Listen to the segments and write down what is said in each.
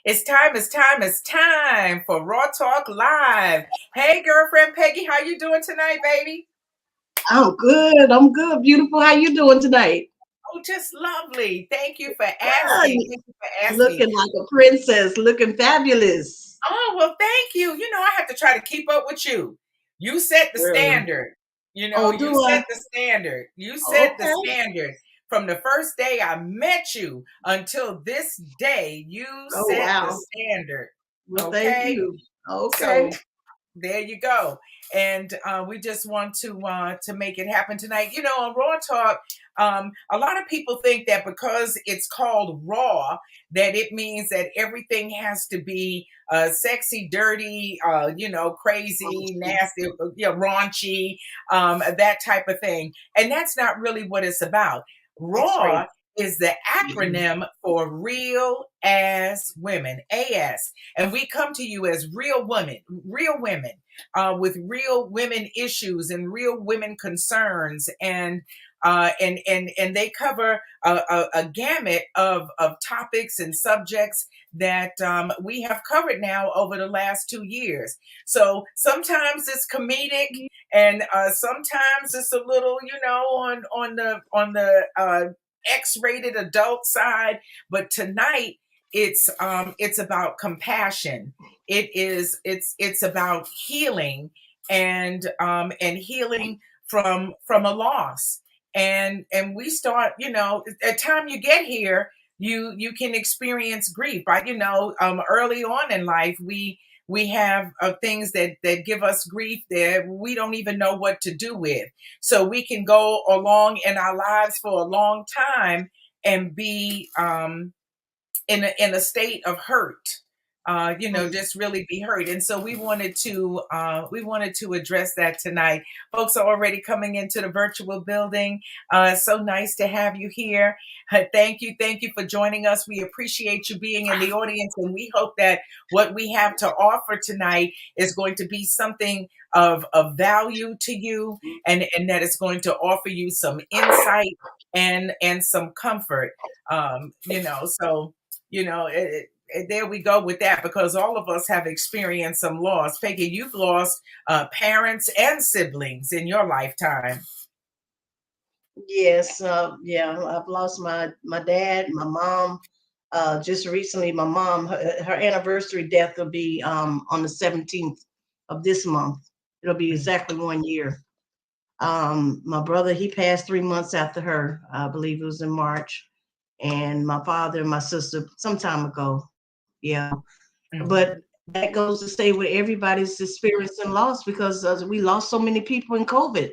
It's time for Raw Talk Live. Hey, girlfriend Peggy, how you doing tonight, baby? I'm good. I'm good. Beautiful. How you doing tonight? Oh, just lovely. Thank you for Ah, asking. Thank you for asking. looking like a princess, looking fabulous. Oh, well, thank you. I have to try to keep up with you. You set the Girl. standard. Oh, You do I? set the standard. You set the Okay. standard. From the first day I met you until this day, you Oh, set the wow. standard. Well, thank Okay. you. Okay. So there you go. And we just want to make it happen tonight. On Raw Talk, a lot of people think that because it's called Raw, that it means that everything has to be sexy, dirty, crazy, nasty, raunchy, that type of thing. And that's not really what it's about. That's right. Raw is the Mhm. acronym for Real As Women, AS. And we come to you as real women, with real women issues and real women concerns, and they cover a gamut of topics and subjects that we have covered now over the last 2 years. So sometimes it's comedic, and sometimes it's a little, on the X-rated adult side. But tonight it's about compassion. It's about healing, and healing from a loss. And we start, at the time you get here, you can experience grief, right? Early on in life, we have things that give us grief that we don't even know what to do with. So we can go along in our lives for a long time and be in a state of hurt, just really be hurt. And so we wanted to address that tonight. Folks are already coming into the virtual building. So nice to have you here. Thank you for joining us. We appreciate you being in the audience, and we hope that what we have to offer tonight is going to be something of value to you, and that it's going to offer you some insight and some comfort. So there we go with that, because all of us have experienced some loss. Peggy, you've lost parents and siblings in your lifetime. Yes. Yeah. I've lost my dad, my mom. Just recently, my mom, her anniversary death will be on the 17th of this month. It'll be exactly 1 year. My brother, he passed 3 months after her. I believe it was in March. And my father and my sister some time ago. Yeah. But Mhm. that goes to say where everybody's experiencing loss, because we lost so many people in COVID,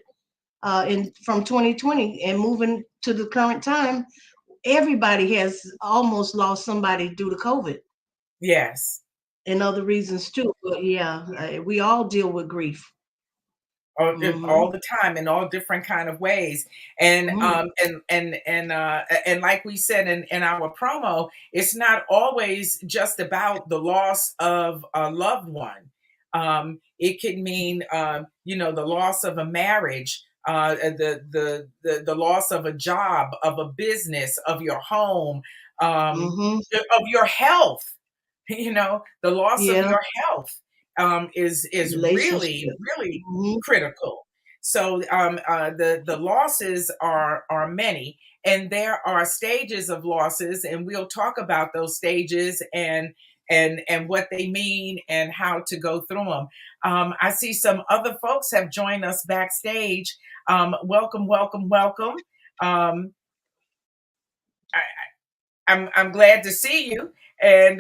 in from 2020 and moving to the current time. Everybody has almost lost somebody due to COVID Yes. and other reasons too. But yeah, we all deal with grief. All Hmm. the time, in all different kind of ways. And Hmm. like we said in our promo, it's not always just about the loss of a loved one. It can mean, the loss of a marriage, the loss of a job, of a business, of your home, Hmm. of your health. The loss of Yeah, your health is really, relationship. really Hmm. critical. So the losses are many, and there are stages of losses, and we'll talk about those stages and what they mean and how to go through them. I see some other folks have joined us backstage. Welcome, welcome, welcome. Um, I'm glad to see you, and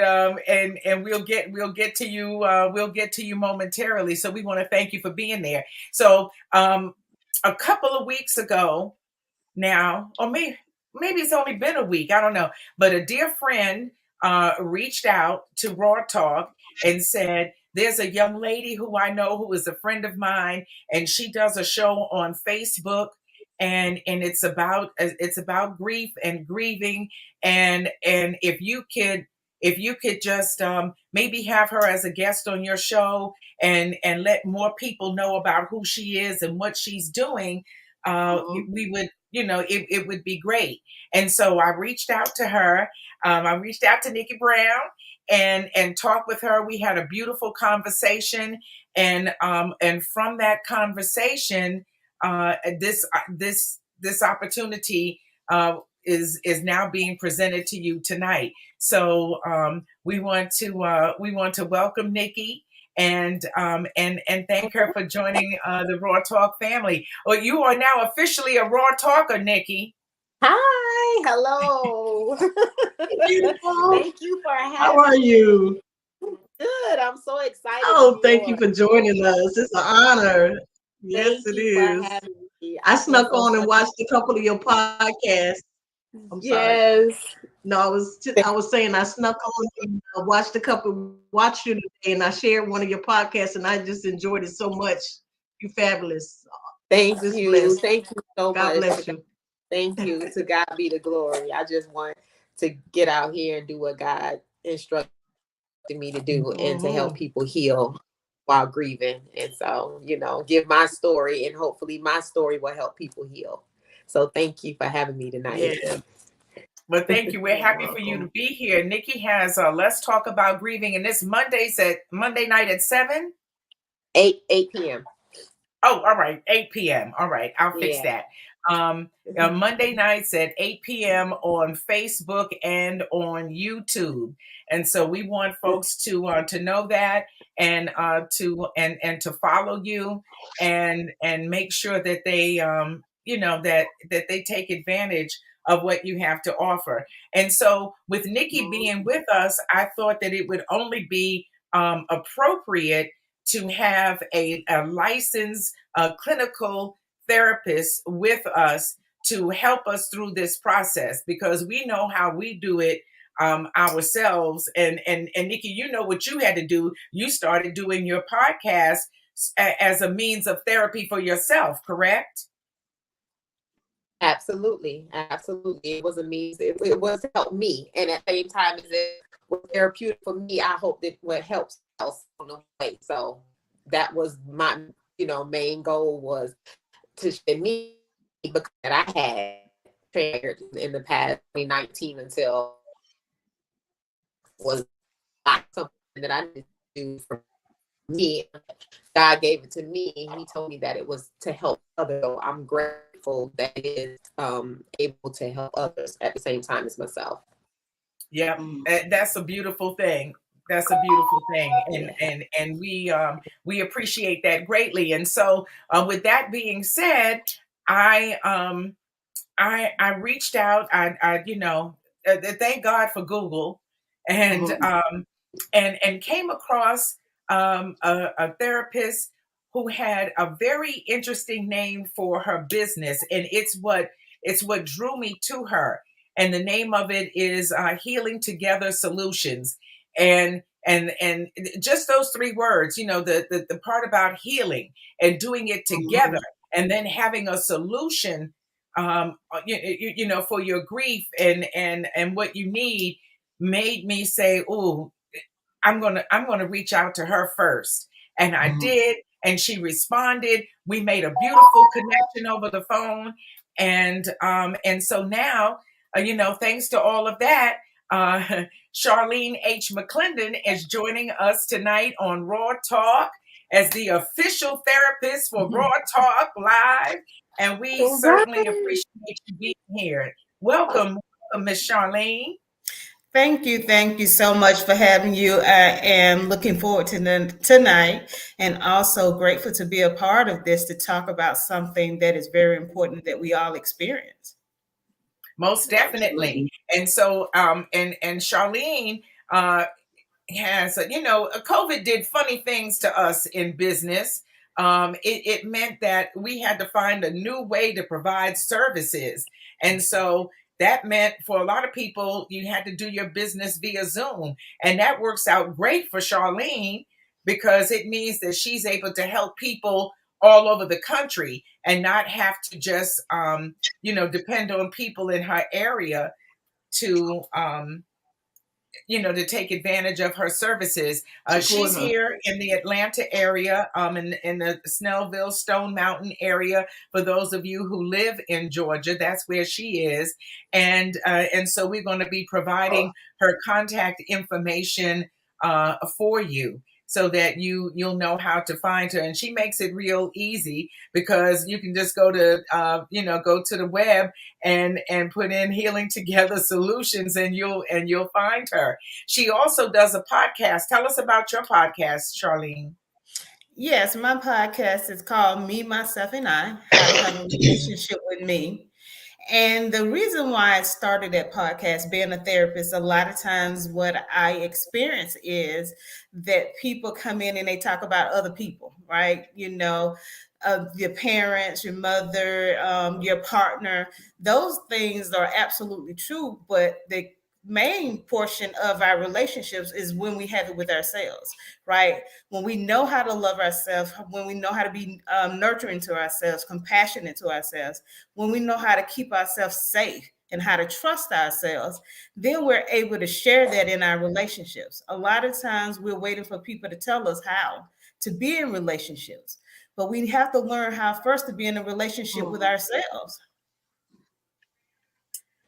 we'll get to you, momentarily. So we want to thank you for being there. So a couple of weeks ago now, or maybe it's only been a week, I don't know, but a dear friend reached out to Raw Talk and said, "There's a young lady who I know who is a friend of mine, and she does a show on Facebook, and it's about grief and grieving, and if you could just maybe have her as a guest on your show, and let more people know about who she is and what she's doing, Hmm. we would, it would be great." And so I reached out to her. I reached out to Nikki Brown, and talk with her. We had a beautiful conversation, and from that conversation, this opportunity is now being presented to you tonight. So we want to welcome Nikki and thank her for joining the Raw Talk family. Well, you are now officially a Raw Talker, Nikki. Hi, hello. Beautiful. Thank you for How having are you? me. Good. I'm so excited to Oh, be thank you on. for joining us. It's an honor. Yes, Thank it you for is. having me. I I feel snuck so on and blessed. watched a couple of your podcasts. I'm sorry. Yes. No, I was saying I snuck on and watched a couple, watched you today, and I shared one of your podcasts, and I just enjoyed it so much. You fabulous. Thank Just you. blessed. Thank you so God much. bless you. Thank you. To God be the glory. I just want to get out here and do what God instructed me to do and to help Hmm. people heal while grieving. And so, give my story and hopefully my story will help people heal. So thank you for having me tonight. Yeah, Well, thank you. We're you're happy for you to welcome. be here. Nikki has Let's Talk About Grieving, and this Monday night at 7. 8 p.m. Oh, all right, 8 p.m. All right, I'll fix Yeah. that. Um, Monday nights at 8 p.m. on Facebook and on YouTube, and so we want folks to know that and to follow you and make sure that they that they take advantage of what you have to offer. And so, with Nikki being with us, I thought that it would only be appropriate to have a licensed clinical therapist with us to help us through this process because we know how we do it ourselves. And Nikki, you know what you had to do. You started doing your podcast as a means of therapy for yourself, correct? Absolutely. Absolutely. It was a means, it was to help me. And at the same time as it was therapeutic for me, I hope that what helps else on the way. So that was my, main goal was to share me because that I had shared in the past 2019 until was not something that I did do for me. God gave it to me. He told me that it was to help others. So I'm grateful that it is able to help others at the same time as myself. Yep, Mm, that's a beautiful thing. That's a beautiful thing, and Yeah. and and we appreciate that greatly. And so, with that being said, I I reached out. Thank God for Google, and mhm, and came across a therapist who had a very interesting name for her business, and it's what drew me to her. And the name of it is Healing Together Solutions, and just those three words. The part about healing and doing it together, mhm, and then having a solution for your grief and what you need made me say, "Oh, I'm gonna reach out to her first." And I mhm, did, and she responded. We made a beautiful connection over the phone, and so now, thanks to all of that, uh, Sharlene H. McClendon is joining us tonight on Raw Talk as the official therapist for Raw mhm. Talk Live, and we All certainly right. appreciate you being here. Welcome, Miss Charlene. Thank you so much for having you. I am looking forward to tonight, and also grateful to be a part of this to talk about something that is very important that we all experience. Most definitely. Absolutely. And so, and Charlene uh, has, COVID did funny things to us in business. It meant that we had to find a new way to provide services. And so that meant for a lot of people, you had to do your business via Zoom. And that works out great for Charlene because it means that she's able to help people all over the country and not have to just, depend on people in her area to, to take advantage of her services. She's Support her. here in the Atlanta area, in the Snellville, Stone Mountain area. For those of you who live in Georgia, that's where she is, and so we're going to be providing her contact information for you, so that you'll know how to find her. And she makes it real easy, because you can just go to go to the web and put in Healing Together Solutions, and you'll find her. She also does a podcast. Tell us about your podcast, Sharlene. Yes, my podcast is called Me, Myself, and I, How to Have a Relationship with Me. And the reason why I started that podcast, being a therapist, a lot of times what I experience is that people come in and they talk about other people, right? Your parents, your mother, your partner. Those things are absolutely true, but the main portion of our relationships is when we have it with ourselves, right? When we know how to love ourselves, when we know how to be nurturing to ourselves, compassionate to ourselves, when we know how to keep ourselves safe and how to trust ourselves, then we're able to share that in our relationships. A lot of times we're waiting for people to tell us how to be in relationships, but we have to learn how first to be in a relationship with ourselves.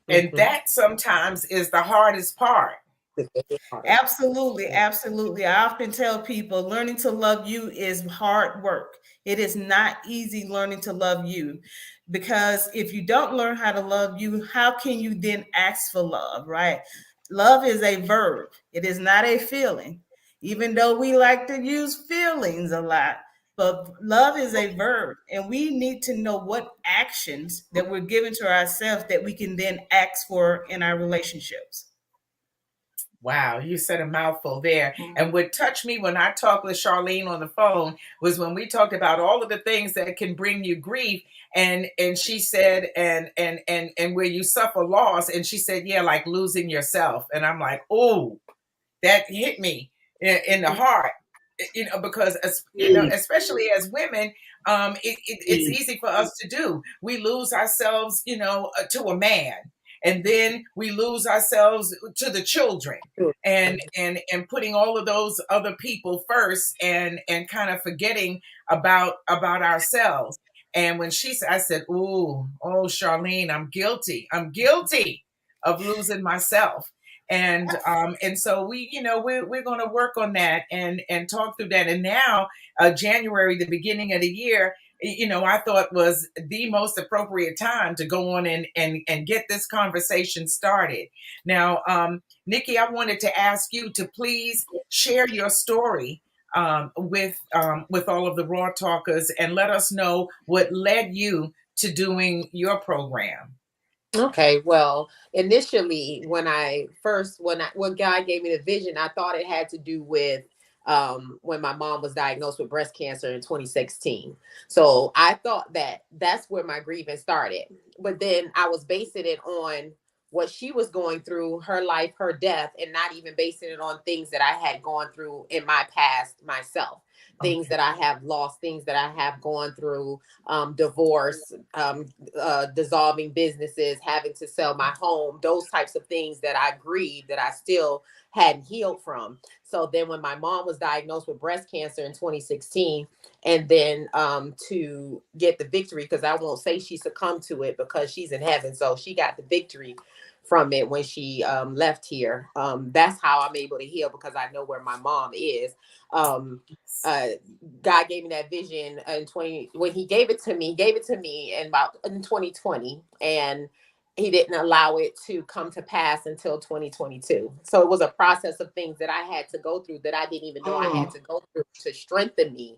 And that sometimes is the hardest part. Absolutely, absolutely. I often tell people learning to love you is hard work. It is not easy learning to love you, because if you don't learn how to love you, how can you then ask for love, right? Love is a verb, it is not a feeling, even though we like to use feelings a lot. But love is a verb, and we need to know what actions that we're giving to ourselves that we can then ask for in our relationships. Wow, you said a mouthful there. And what touched me when I talked with Sharlene on the phone was when we talked about all of the things that can bring you grief. And she said, and where you suffer loss. And she said, yeah, like losing yourself. And I'm like, oh, that hit me in the heart. Because especially as women, it's easy for us to do. We lose ourselves, to a man, and then we lose ourselves to the children, and putting all of those other people first, and kind of forgetting about ourselves. And when she said, I said, "Ooh, oh, Charlene, I'm guilty. I'm guilty of losing myself." And so we're going to work on that, and talk through that. And now January, the beginning of the year, I thought was the most appropriate time to go on and get this conversation started. Now, Nikki, I wanted to ask you to please share your story with all of the Raw Talkers, and let us know what led you to doing your program. Okay, well, initially when God gave me the vision, I thought it had to do with when my mom was diagnosed with breast cancer in 2016. So I thought that that's where my grieving started. But then I was basing it on what she was going through, her life, her death, and not even basing it on things that I had gone through in my past myself. Things that I have lost, things that I have gone through, divorce, dissolving businesses, having to sell my home, those types of things that I grieved, that I still hadn't healed from. So then when my mom was diagnosed with breast cancer in 2016, and then to get the victory, because I won't say she succumbed to it because she's in heaven. So she got the victory from it when she left here. That's how I'm able to heal, because I know where my mom is. God gave me that vision in when he gave it to me, in 2020, and he didn't allow it to come to pass until 2022. So it was a process of things that I had to go through that I didn't even know I had to go through to strengthen me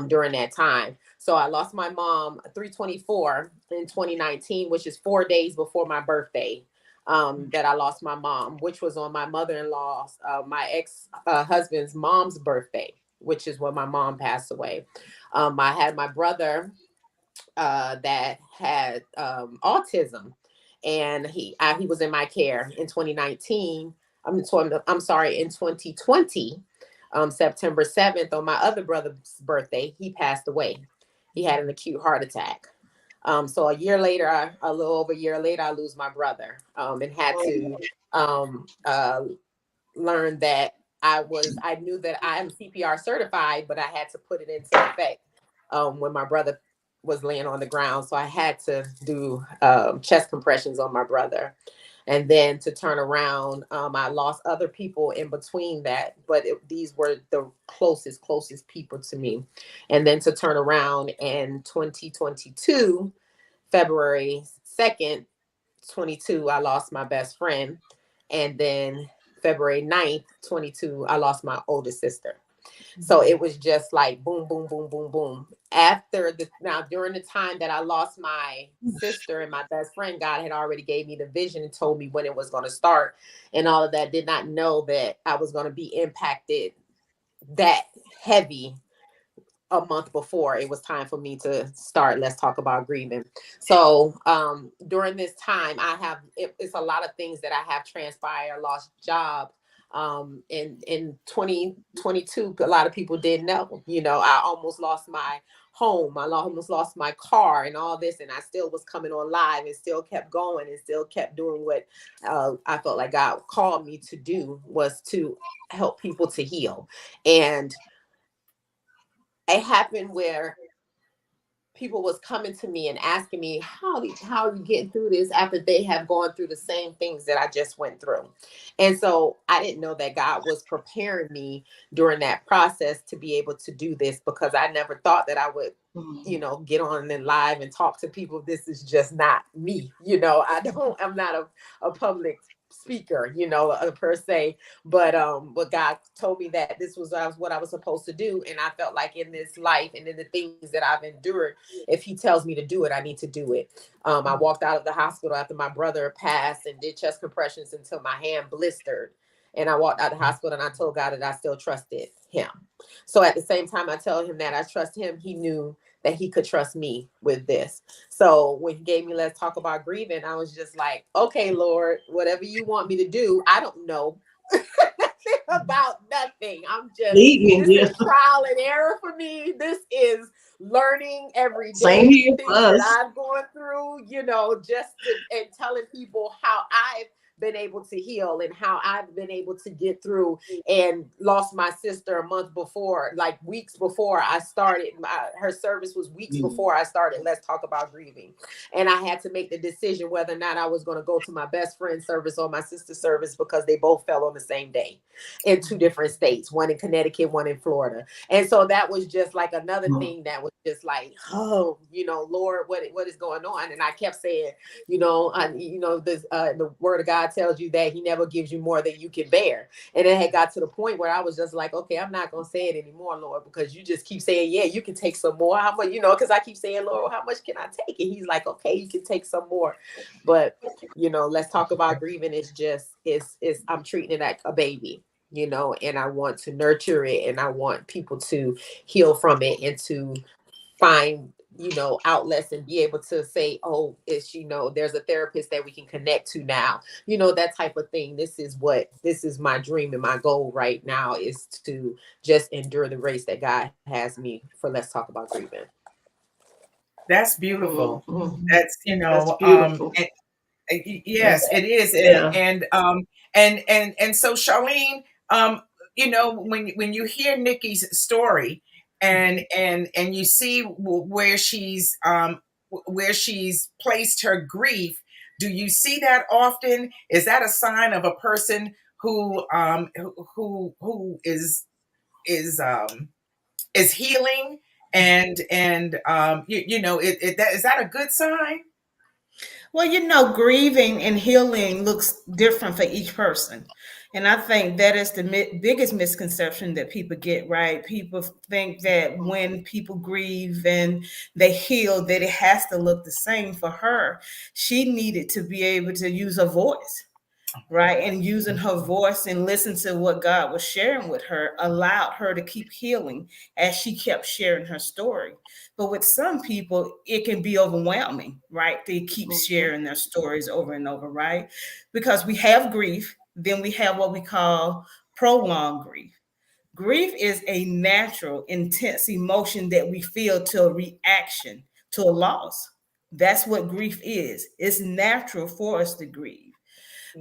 during that time. So I lost my mom 3/24 in 2019, which is 4 days before my birthday. That I lost my mom, which was on my mother-in-law's, my ex-husband's mom's birthday, which is when my mom passed away. I had my brother that had autism, and he was in my care in 2019. I'm sorry, in 2020, September 7th, on my other brother's birthday, he passed away. He had an acute heart attack. So a little over a year later, I lose my brother, and had to learned that I knew that I am CPR certified, but I had to put it into effect when my brother was laying on the ground. So I had to do chest compressions on my brother. And then to turn around, I lost other people in between that, but these were the closest people to me. And then to turn around in 2022, February 2nd, 22, I lost my best friend. And then February 9th, 22, I lost my oldest sister. So it was just like boom, boom, boom, boom, boom. During the time that I lost my sister and my best friend, God had already gave me the vision and told me when it was going to start and all of that. Did not know that I was going to be impacted that heavy a month before it was time for me to start Let's Talk About Grieving. So during this time, it's a lot of things that I have transpired. Lost jobs. In 2022, a lot of people didn't know. I almost lost my home. I almost lost my car and all this, and I still was coming on live and still kept going and still kept doing what I felt like God called me to do, was to help people to heal. And it happened where people was coming to me and asking me, how are you getting through this after they have gone through the same things that I just went through? And so I didn't know that God was preparing me during that process to be able to do this, because I never thought that I would, get on and live and talk to people. This is just not me. I'm not a public speaker, per se, but God told me that this was what I was supposed to do. And I felt like in this life and in the things that I've endured, if he tells me to do it, I need to do it. I walked out of the hospital after my brother passed and did chest compressions until my hand blistered. And I walked out of the hospital and I told God that I still trusted him. So at the same time I tell him that I trust him, he knew that he could trust me with this. So when he gave me Let's Talk About Grieving, I was just like, okay, Lord, whatever you want me to do, I don't know about nothing. This is trial and error for me. This is learning every day, things that I've gone through, and telling people how I've been able to heal and how I've been able to get through, and lost my sister a month before, like weeks before I started. Her service was weeks before I started Let's Talk About Grieving. And I had to make the decision whether or not I was going to go to my best friend's service or my sister's service, because they both fell on the same day in 2 different states, one in Connecticut, one in Florida. And so that was just like another thing that was just like, oh, Lord, what is going on? And I kept saying, the word of God tells you that he never gives you more than you can bear. And it had got to the point where I was just like, okay, I'm not going to say it anymore, Lord, because you just keep saying, yeah, you can take some more. How much, because I keep saying, Lord, how much can I take? And he's like, okay, you can take some more. But, Let's Talk About Grieving is just, I'm treating it like a baby, and I want to nurture it, and I want people to heal from it and to find outlets and be able to say, oh, there's a therapist that we can connect to now, that type of thing. This is my dream and my goal right now, is to just endure the race that God has me for. Let's Talk About Grieving. That's beautiful. That's beautiful. Yes, it is. Yeah. And so Sharlene, when you hear Nikki's story, and you see where she's placed her grief, do you see that often? Is that a sign of a person who is healing, and is that a good sign? Well, grieving and healing looks different for each person. And I think that is the biggest misconception that people get, right? People think that when people grieve and they heal, that it has to look the same for her. She needed to be able to use a voice, right? And using her voice and listen to what God was sharing with her allowed her to keep healing as she kept sharing her story. But with some people, it can be overwhelming, right? They keep sharing their stories over and over, right? Because we have grief, then we have what we call prolonged grief. Grief is a natural, intense emotion that we feel to a reaction to a loss. That's what grief is. It's natural for us to grieve.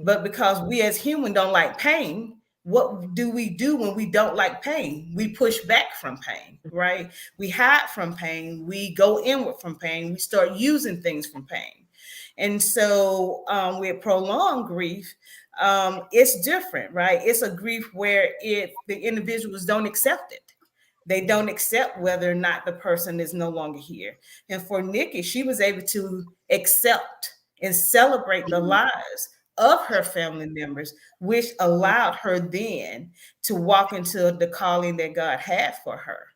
But because we as humans don't like pain, what do we do when we don't like pain? We push back from pain, right? We hide from pain. We go inward from pain. We start using things from pain. And so with prolonged grief, it's different, right? It's a grief where the individuals don't accept it. They don't accept whether or not the person is no longer here. And for Nikki, she was able to accept and celebrate the lives of her family members, which allowed her then to walk into the calling that God had for her.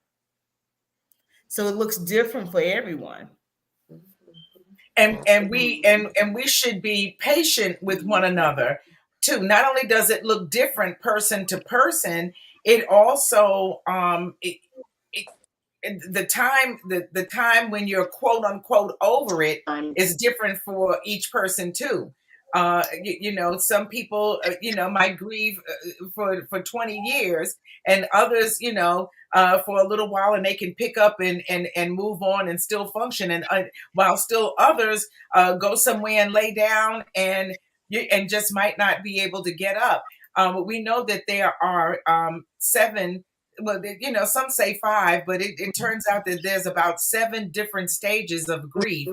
So it looks different for everyone. And we should be patient with one another too. Not only does it look different person to person, it also the time when you're quote unquote over it is different for each person too. Some people might grieve for 20 years, and others for a little while, and they can pick up and move on and still function, and while still others go somewhere and lay down and just might not be able to get up. We know that there are 7, well, some say 5, but it turns out that there's about 7 different stages of grief.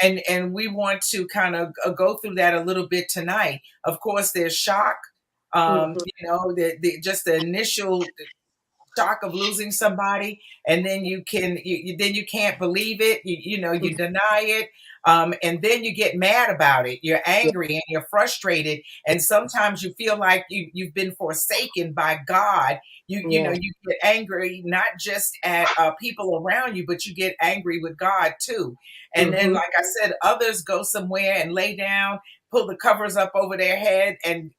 And we want to kind of go through that a little bit tonight. Of course, there's shock, just the initial shock of losing somebody, and then you can't believe it. You deny it, and then you get mad about it. You're angry and you're frustrated, and sometimes you feel like you've been forsaken by God. You get angry not just at people around you, but you get angry with God too. And then, like I said, others go somewhere and lay down, pull the covers up over their head, and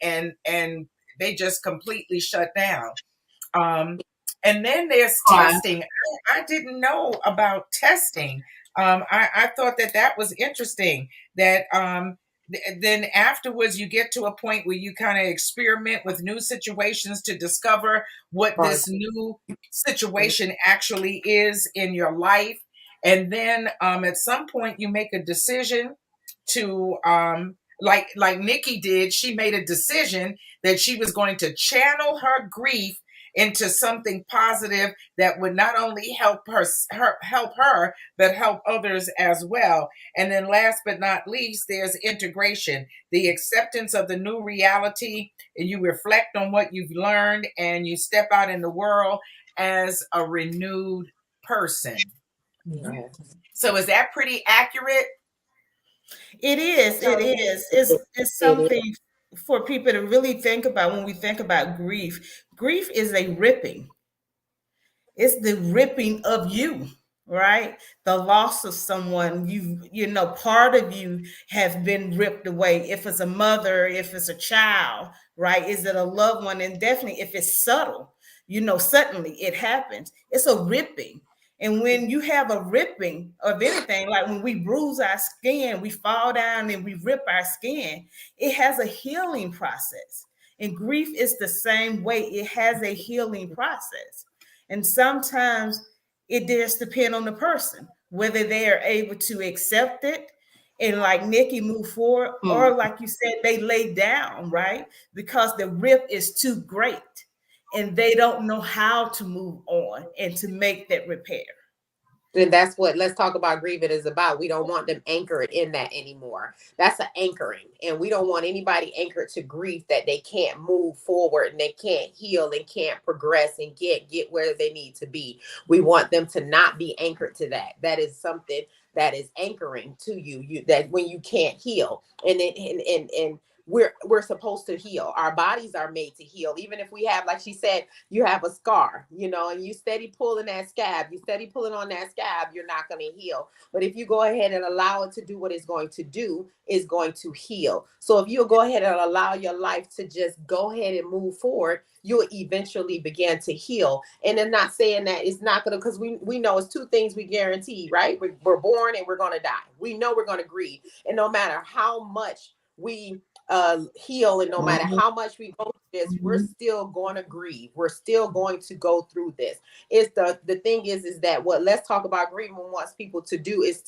they just completely shut down. And then there's testing. I didn't know about testing. I thought that was interesting. That then afterwards you get to a point where you kind of experiment with new situations to discover what this new situation actually is in your life. And then at some point you make a decision to like Nikki did. She made a decision that she was going to channel her grief into something positive that would not only help her, but help others as well. And then last but not least, there's integration, the acceptance of the new reality, and you reflect on what you've learned, and you step out in the world as a renewed person. So is that pretty accurate? It is. It's something for people to really think about when we think about grief. Grief is a ripping. It's the ripping of you, right? The loss of someone, part of you has been ripped away. If it's a mother, if it's a child, right? Is it a loved one? And definitely if it's subtle, suddenly it happens. It's a ripping. And when you have a ripping of anything, like when we bruise our skin, we fall down and we rip our skin, it has a healing process. And grief is the same way. It has a healing process. And sometimes it does depend on the person, whether they are able to accept it and like Nikki move forward, or like you said, they lay down, right? Because the rip is too great and they don't know how to move on and to make that repair. Then that's what Let's Talk About Grieving is about. We don't want them anchored in that anymore. That's an anchoring. And we don't want anybody anchored to grief that they can't move forward and they can't heal and can't progress and get where they need to be. We want them to not be anchored to that. That is something that is anchoring to you, that when you can't heal. And we're supposed to heal. Our bodies are made to heal. Even if we have, like she said, you have a scar, and you steady pulling that scab, you steady pulling on that scab, you're not going to heal. But if you go ahead and allow it to do what it's going to do, it's going to heal. So if you'll go ahead and allow your life to just go ahead and move forward, you'll eventually begin to heal. And I'm not saying that it's not going to, because we know it's 2 things we guarantee, right? We're born and we're going to die. We know we're going to grieve. And no matter how much we heal, and no matter how much we go through this, we're still going to grieve. We're still going to go through this. It's the thing is that what Let's Talk About Grieving wants people to do is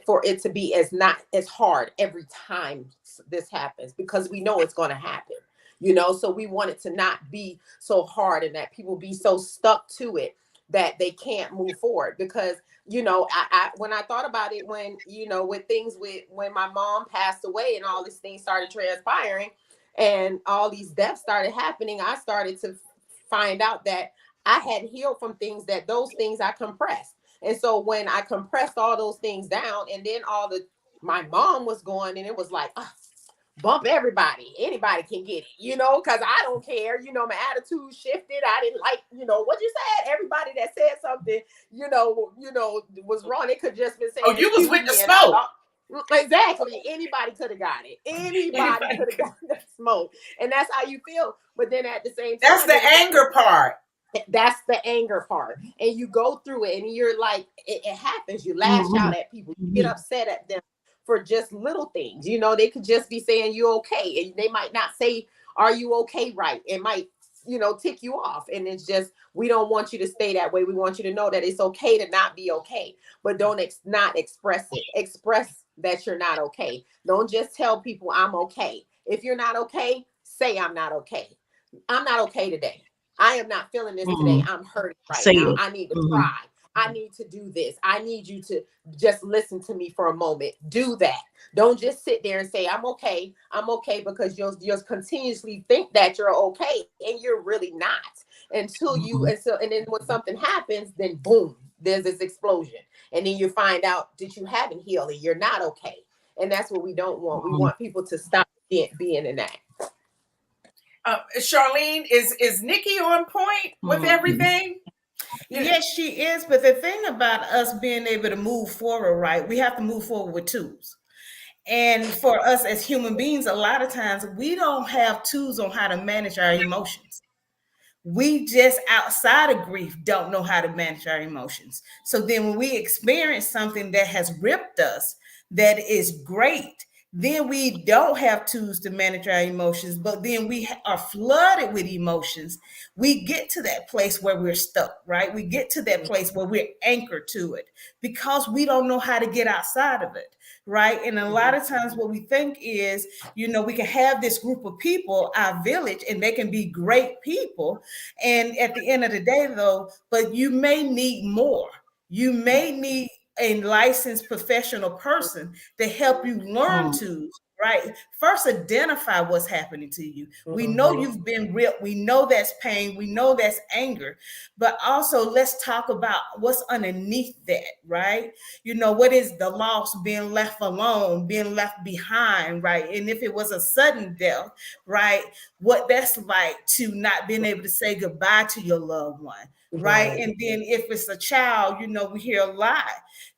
for it to be not as hard every time this happens, because we know it's going to happen. you know, so we want it to not be so hard and that people be so stuck to it that they can't move forward. Because, you know, I when I thought about it, when, you know, with things with when my mom passed away and all these things started transpiring and all these deaths started happening, I started to find out that I had healed from things, that those things I compressed. And so when I compressed all those things down, and then my mom was going, and it was like, bump everybody, anybody can get it, you know, because I don't care, you know, my attitude shifted. I didn't like, you know, what you said. Everybody that said something, you know, was wrong. It could just been saying, Oh, you was with the smoke. Exactly. Anybody could have got it. Anybody could have got the smoke. And that's how you feel. But then at the same time, that's the anger part. That's the anger part. And you go through it and you're like, it happens. You lash out at people, you get upset at them for just little things. You know, they could just be saying you okay. And they might not say, are you okay? Right. It might, you know, tick you off. And it's just, we don't want you to stay that way. We want you to know that it's okay to not be okay, but don't not express it. Express that you're not okay. Don't just tell people I'm okay. If you're not okay, say I'm not okay. I'm not okay today. I am not feeling this today. I'm hurting right now. I need to cry. I need to do this. I need you to just listen to me for a moment. Do that. Don't just sit there and say, I'm okay. I'm okay, because you'll continuously think that you're okay and you're really not until and then when something happens, then boom, there's this explosion. And then you find out that you haven't healed and you're not okay. And that's what we don't want. We want people to stop being in that. Sharlene, is Nikki on point with everything? Yes, she is. But the thing about us being able to move forward, right, we have to move forward with tools. And for us as human beings, a lot of times we don't have tools on how to manage our emotions. We just outside of grief don't know how to manage our emotions. So then when we experience something that has ripped us, that is great, then we don't have tools to manage our emotions, but then we are flooded with emotions. We get to that place where we're stuck, right? We get to that place where we're anchored to it because we don't know how to get outside of it, right? And a lot of times what we think is, you know, we can have this group of people, our village, and they can be great people. And at the end of the day, though, but you may need more. You may need a licensed professional person to help you learn to, right? First, identify what's happening to you. We know you've been ripped. We know that's pain. We know that's anger. But also, let's talk about what's underneath that, right? You know, what is the loss, being left alone, being left behind, right? And if it was a sudden death, right, what that's like to not being able to say goodbye to your loved one, right? And then if it's a child, you know, we hear a lot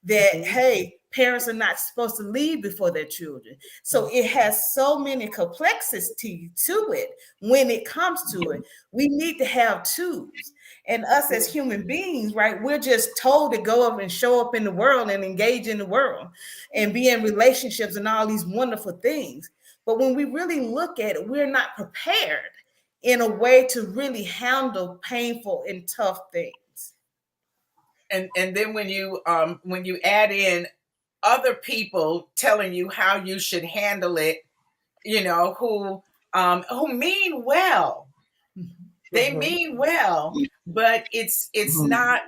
that, hey, parents are not supposed to leave before their children. So it has so many complexity to it when it comes to it. We need to have tools. And us as human beings, right, we're just told to go up and show up in the world and engage in the world and be in relationships and all these wonderful things. But when we really look at it, we're not prepared in a way to really handle painful and tough things. And then when you add in other people telling you how you should handle it, you know, who mean well. They mean well, but it's not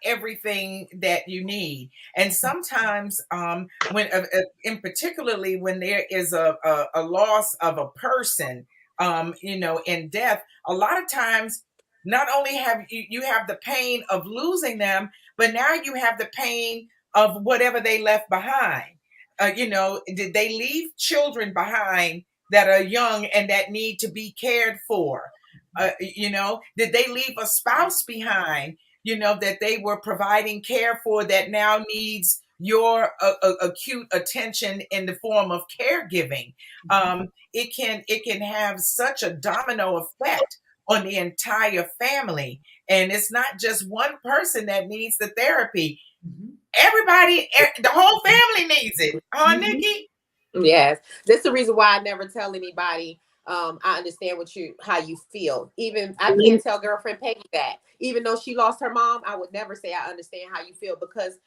everything that you need. And sometimes when in particularly when there is a loss of a person, you know, in death, a lot of times not only have you have the pain of losing them, but now you have the pain of whatever they left behind. You know, did they leave children behind that are young and that need to be cared for? You know, did they leave a spouse behind, you know, that they were providing care for that now needs your acute attention in the form of caregiving? It can have such a domino effect on the entire family. And it's not just one person that needs the therapy. Everybody, the whole family needs it. Huh, Nikki? Yes. That's the reason why I never tell anybody, I understand how you feel. Even I can't tell girlfriend Peggy that. Even though she lost her mom, I would never say I understand how you feel, because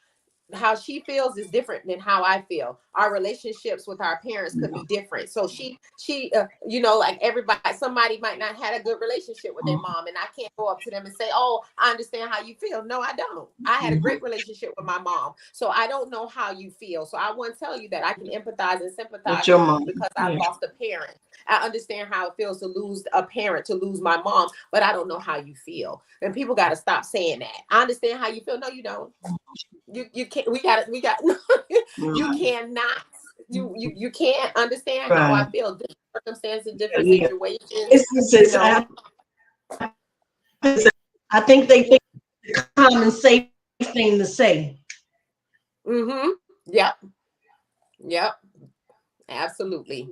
how she feels is different than how I feel. Our relationships with our parents could be different. So you know, like everybody, somebody might not had a good relationship with their mom, and I can't go up to them and say, "Oh, I understand how you feel." No, I don't. I had a great relationship with my mom, so I don't know how you feel. So I won't tell you that. I can empathize and With sympathize your with you mom. because I lost a parent. I understand how it feels to lose a parent, to lose my mom, but I don't know how you feel. And people got to stop saying that. I understand how you feel. No, you don't. You can't. We got. You cannot. You can't understand how I Right. feel. Different circumstances, different Yeah. situations. It's, I think they think it's a common safe thing to say. Mm-hmm. Yep. Yep. Absolutely.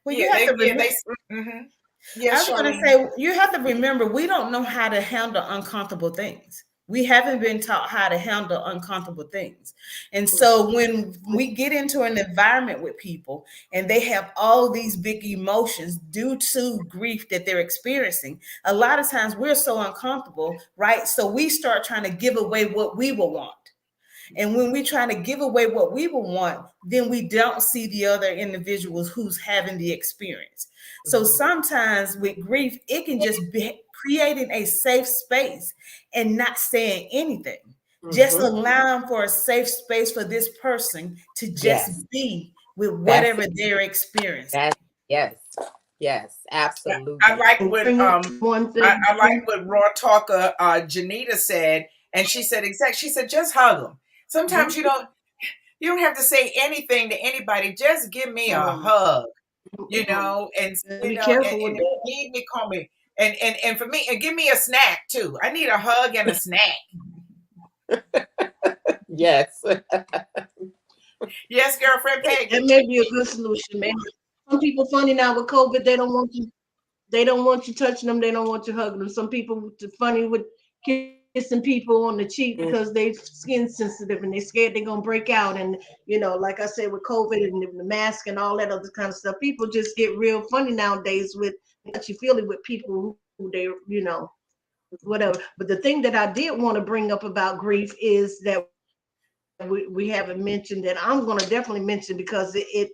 Well, you Yeah, have to yeah, remember. mhm. I Yes, was going to Sharlene. say, you have to remember, we don't know how to handle uncomfortable things. We haven't been taught how to handle uncomfortable things. And so when we get into an environment with people and they have all these big emotions due to grief that they're experiencing, a lot of times we're so uncomfortable, right? So we start trying to give away what we will want. And when we try to give away what we would want, then we don't see the other individuals who's having the experience. So sometimes with grief, it can just be creating a safe space and not saying anything. Just Mm-hmm. allowing for a safe space for this person to just Yes. be with That's whatever they're experiencing. that. Yes. Yes. Yeah, I Absolutely. like And what bring up one thing. I like what Raw Talker Janita said, and she said exactly. She said just hug them. Sometimes you don't have to say anything to anybody. Just give me a hug, and Be careful and with if you that. need me, call me. And for me, and give me a snack too. I need a hug and a snack. Yes. Yes, girlfriend That Peggy. may be a good solution, man. Some people funny now with COVID, they don't want you. They don't want you touching them. They don't want you hugging them. Some people funny with kissing people on the cheek because they skin sensitive and they scared they're gonna break out. And like I said, with COVID and the mask and all that other kind of stuff, people just get real funny nowadays with touchy feely with people who they whatever. But the thing that I did want to bring up about grief is that we haven't mentioned that I'm going to definitely mention because it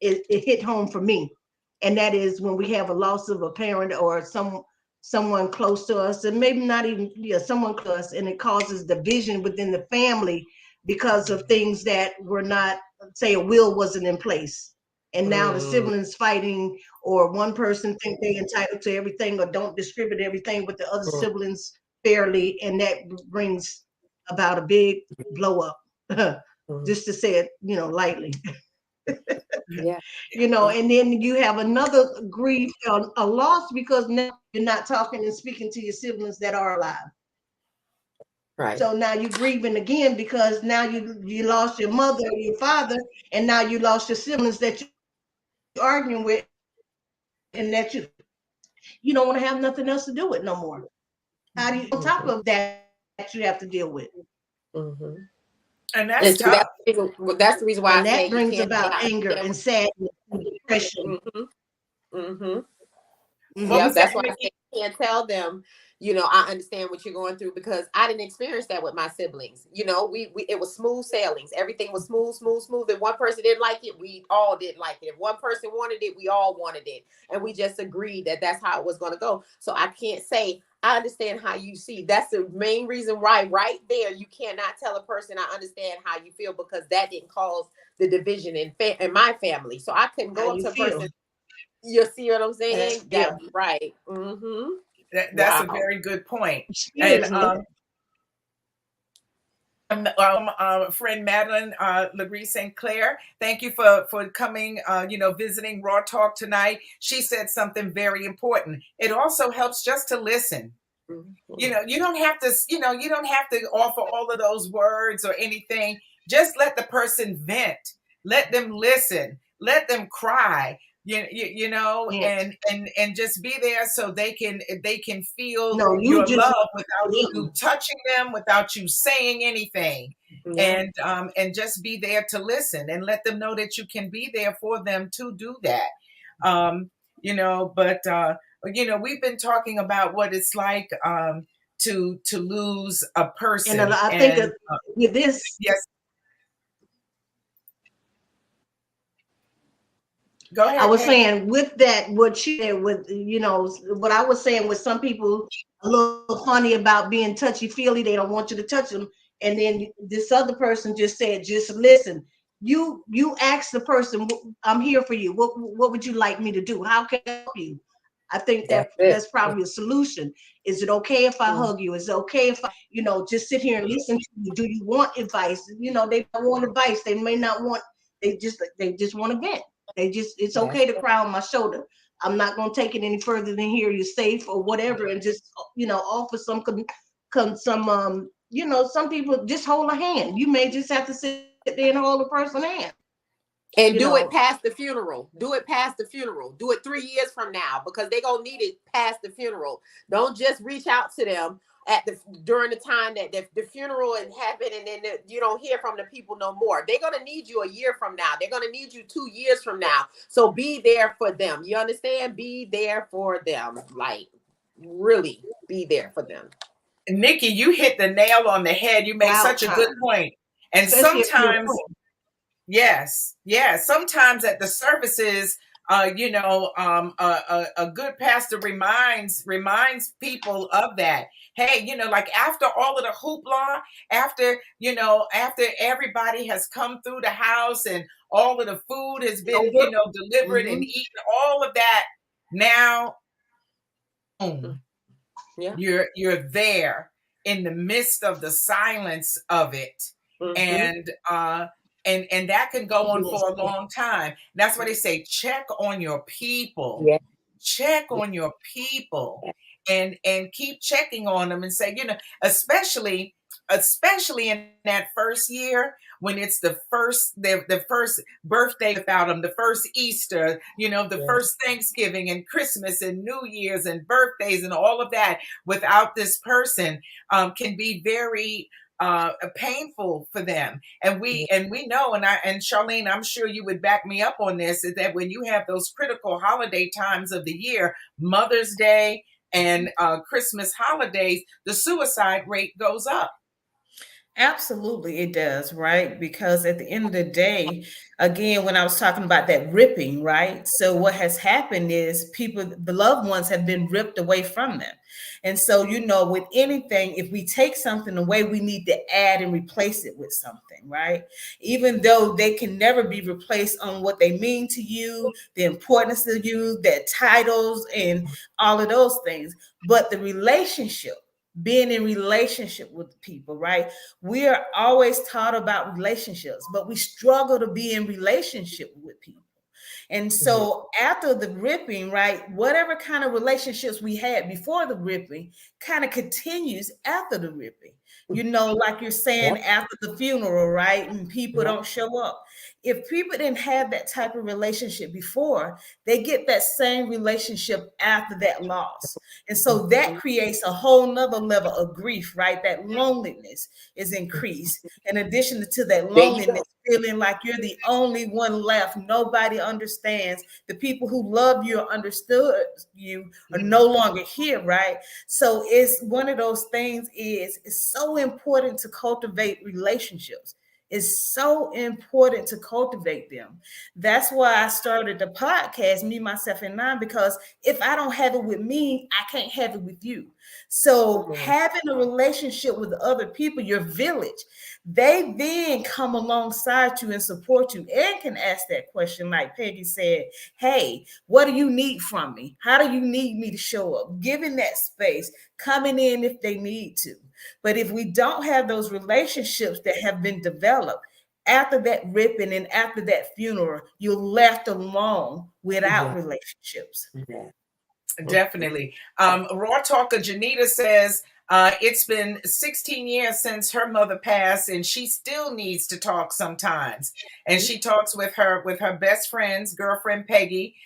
hit home for me, and that is when we have a loss of a parent or someone close to us, and maybe not even someone close to us, and it causes division within the family because of things that were not, say, a will wasn't in place, and now the siblings fighting, or one person think they entitled to everything or don't distribute everything with the other siblings fairly, and that brings about a big blow up. Just to say it, lightly. Yeah. And then you have another grief, a loss, because now you're not talking and speaking to your siblings that are alive. Right. So now you're grieving again because now you lost your mother or your father, and now you lost your siblings that you're arguing with, and that you don't want to have nothing else to do with no more. How do you, on top of that, you have to deal with? Mm-hmm. And that's And see, tough. that's the reason why I And say that you brings can't say about I anger understand and what. sadness and depression. Mm-hmm. Mm-hmm. What Yep, was that, that's why I Nikki? say you can't tell them, I understand what you're going through because I didn't experience that with my siblings. We it was smooth sailings. Everything was smooth, smooth, smooth. If one person didn't like it, we all didn't like it. If one person wanted it, we all wanted it. And we just agreed that that's how it was going to go. So I can't say, I understand how you see. That's the main reason why right there, you cannot tell a person, I understand how you feel, because that didn't cause the division in my family. So I couldn't How go up you to a feel? person. You see what I'm saying? Yeah. That right. Mm-hmm. That's a Wow. very good point. And Spirits. Mm-hmm. friend Madeline Legris St. Clair, thank you for coming, visiting Raw Talk tonight. She said something very important. It also helps just to listen. Mm-hmm. You don't have to, you don't have to offer all of those words or anything. Just let the person vent. Let them listen. Let them cry. Yes. And just be there so they can feel No, you your just love without you them. touching them, without you saying anything, Yeah. and just be there to listen and let them know that you can be there for them to do that. But we've been talking about what it's like to lose a And person, I think and with this, yes, Go I ahead, was Peggy. saying with that, what you said with, what I was saying with some people a little funny about being touchy feely, they don't want you to touch them. And then this other person just said, just listen. You ask the person, I'm here for you. What would you like me to do? How can I help you? I think That's it. that's probably a solution. Is it okay if I hug you? Is it okay if I, just sit here and listen to you? Do you want advice? They don't want advice. They may not want, they just want to vent. It's That's okay to it. cry on my shoulder. I'm not going to take it any further than here. You're safe or whatever, and just offer some people just hold a hand. You may just have to sit there and hold a person's hand. And You do it know, past the funeral. Do it past the funeral. Do it 3 years from now, because they're gonna need it past the funeral. Don't just reach out to them during the time that the funeral is happening, and then you don't hear from the people no more. They're gonna need you a year from now. They're gonna need you 2 years from now. So be there for them. You understand? Be there for them. Like, really be there for them. Nikki, you hit the nail on the head. You make child such a good time, point. And especially if you're a sometimes, yes, yes, sometimes at the services, a good pastor reminds people of that. Hey, like after all of the hoopla, after everybody has come through the house and all of the food has been, delivered and Mm-hmm. eaten, all of that. Now, boom, Yeah. you're there in the midst of the silence of it, Mm-hmm. and that can go on for a long time. That's why they say check on your people, Yeah. check on your people, and keep checking on them, and say, especially in that first year, when it's the first birthday without them, the first Easter, the Yeah. first Thanksgiving and Christmas and New Year's and birthdays and all of that without this person, can be very painful for them. And we know, and Charlene, I'm sure you would back me up on this, is that when you have those critical holiday times of the year, Mother's Day and Christmas holidays, the suicide rate goes up. Absolutely, it does, right? Because at the end of the day, again, when I was talking about that ripping, right? So what has happened is people, the loved ones have been ripped away from them. And so, with anything, if we take something away, we need to add and replace it with something, right? Even though they can never be replaced on what they mean to you, the importance of you, their titles, and all of those things. But the relationship, being in relationship with people, right? We are always taught about relationships, but we struggle to be in relationship with people. And so after the ripping, right, whatever kind of relationships we had before the ripping kind of continues after the ripping. Like you're saying, Yep. after the funeral, right? And people Yep. don't show up. If people didn't have that type of relationship before, they get that same relationship after that loss. And so that creates a whole nother level of grief, right? That loneliness is increased. In addition to that There you loneliness, go. feeling like you're the only one left, nobody understands. The people who love you or understood you are no longer here, right? So it's one of those things. It's so important to cultivate relationships. It's so important to cultivate them. That's why I started the podcast, Me, Myself, and Nine, because if I don't have it with me, I can't have it with you. So having a relationship with other people, your village, they then come alongside you and support you and can ask that question, like Peggy said, hey, what do you need from me? How do you need me to show up? Giving that space, coming in if they need to. But if we don't have those relationships that have been developed, after that ripping and after that funeral, you're left alone without relationships. Yeah. Definitely. Raw Talker Janita says it's been 16 years since her mother passed, and she still needs to talk sometimes. And she talks with her best friend's girlfriend Peggy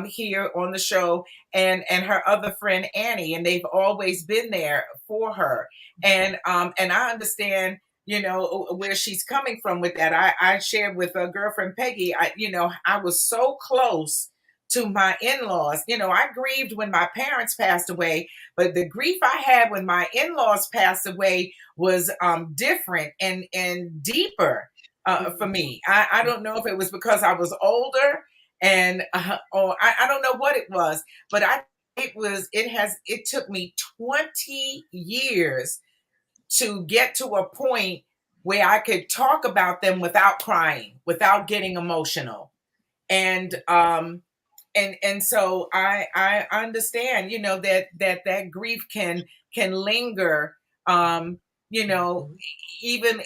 here on the show, and her other friend Annie, and they've always been there for her. And I understand, where she's coming from with that. I shared with a girlfriend Peggy. I was so close to my in-laws. I grieved when my parents passed away, but the grief I had when my in-laws passed away was different and deeper for me. I don't know if it was because I was older And or I don't know what it was, but it took me 20 years to get to a point where I could talk about them without crying, without getting emotional. And and so I understand, you know, that grief can linger, you know, even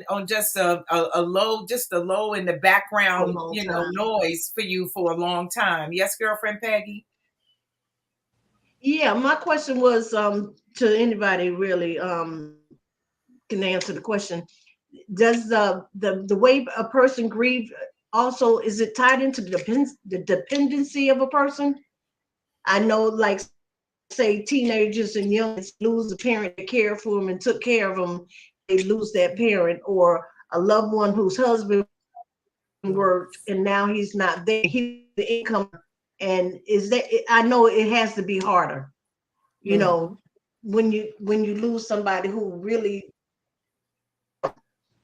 on just a low, just a low in the For a background, long you know, time. noise for you for a long time. Yes, girlfriend Peggy. Yeah, my question was to anybody really can answer the question. Does the way a person grieve also, is it tied into the dependency of a person? I know, like, say teenagers and young lose a parent that cared for them and took care of them, they lose that parent, or a loved one whose husband worked and now he's not there. He's the income, and is that, I know it has to be harder, you know, when you lose somebody who really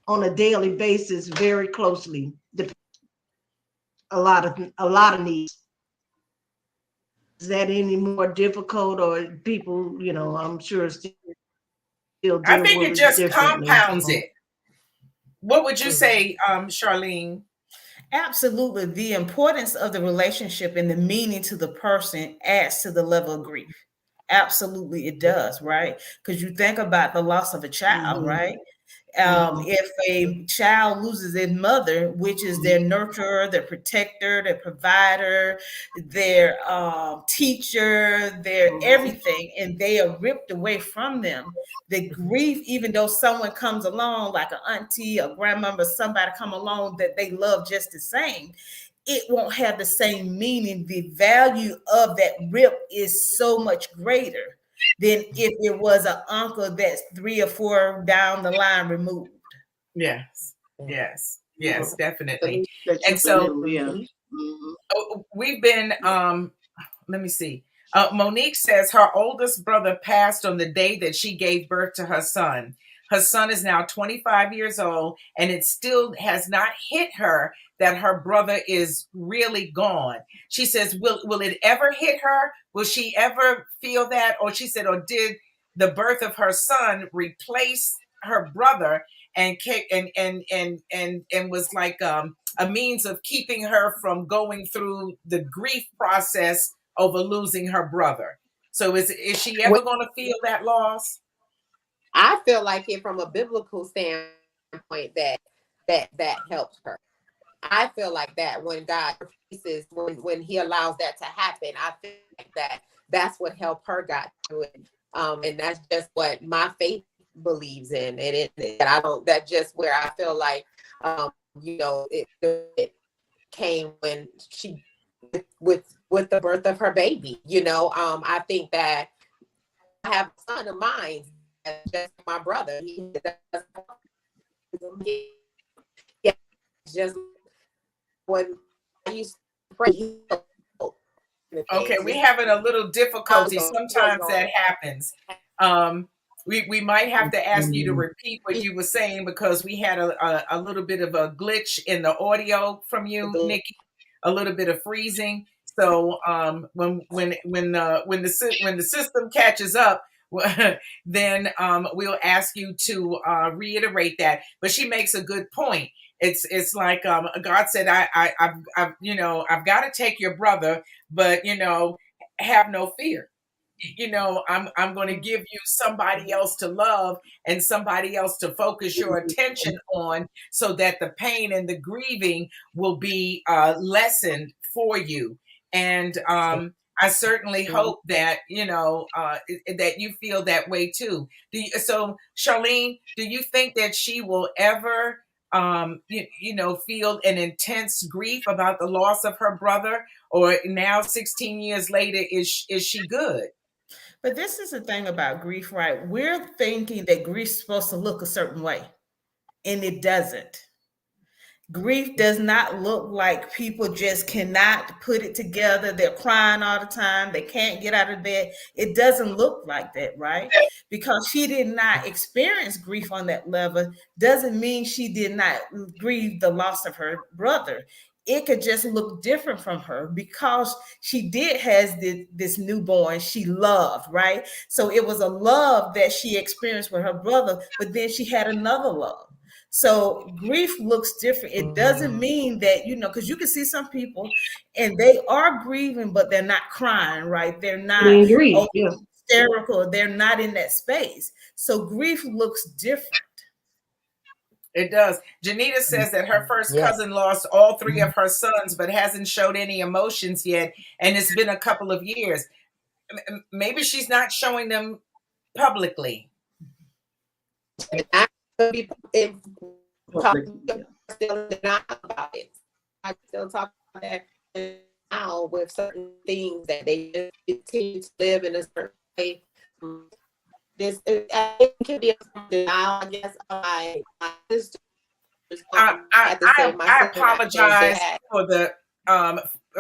on a daily basis very closely, a lot of needs. Is that any more difficult, or people, you know, I'm sure still I deal think with it it just differently. compounds it. What would you say, Charlene? Absolutely. The importance of the relationship and the meaning to the person adds to the level of grief. Absolutely, it does, right? Because you think about the loss of a child, Mm-hmm. right? Mm-hmm. If a child loses their mother, which is their nurturer, their protector, their provider, their teacher, their Mm-hmm. everything, and they are ripped away from them, the grief, even though someone comes along, like an auntie, a grandmother, somebody come along that they love just the same, it won't have the same meaning. The value of that rip is so much greater than if it was an uncle that's 3 or 4 down the line removed. Yes, yes, yes, definitely. That And you so Absolutely, yeah. Mhm. Mm-hmm. we've been let me see. Monique says her oldest brother passed on the day that she gave birth to her son. Her son is now 25 years old, and it still has not hit her that her brother is really gone. She says, will it ever hit her? Will she ever feel that? Or she said, or did the birth of her son replace her brother and and was like a means of keeping her from going through the grief process over losing her brother. So is she Well, ever going to feel that loss? I feel like it from a biblical standpoint that helps her. I feel like that when God faces, when He allows that to happen, I feel like that's what helped her got through it. And that's just what my faith believes in, and I don't. That's just where I feel like, um, you know, it came when she with the birth of her baby. You know, I think that I have a son of mine that's just my brother. Yeah, just when I used to pray. Okay, we having a little difficulty. Still Sometimes going. that happens. We might have to ask you to repeat what you were saying because we had a little bit of a glitch in the audio from you, Nikki, a little bit of freezing. So when the system catches up, then we'll ask you to reiterate that. But she makes a good point. It's like God said, I've you know, I've got to take your brother, but you know, have no fear. You know, I'm going to give you somebody else to love and somebody else to focus your attention on, so that the pain and the grieving will be lessened for you. And I certainly hope that you know that you feel that way too. So, Charlene, do you think that she will ever you know, feel an intense grief about the loss of her brother, or now 16 years later is she good? But this is the thing about grief, right? We're thinking that grief's supposed to look a certain way, and it doesn't. Grief does not look like people just cannot put it together. They're crying all the time. They can't get out of bed. It doesn't look like that, right? Because she did not experience grief on that level doesn't mean she did not grieve the loss of her brother. it could just look different from her because she did has this newborn she loved, right? So it was a love that she experienced with her brother, but then she had another love. So grief looks different. It doesn't mean that, because you can see some people and they are grieving, but they're not crying, right? They're not They agree. Yeah. hysterical. They're not in that space. So grief looks different. It does. Janita says that her first Yes. cousin lost all three of her sons, but hasn't showed any emotions yet. And it's been a couple of years. Maybe she's not showing them publicly. And I could be Public, still in denial about it. I still talk about that now with certain things that they just continue to live in a certain way. It could be a denial, I guess. My sister. I apologize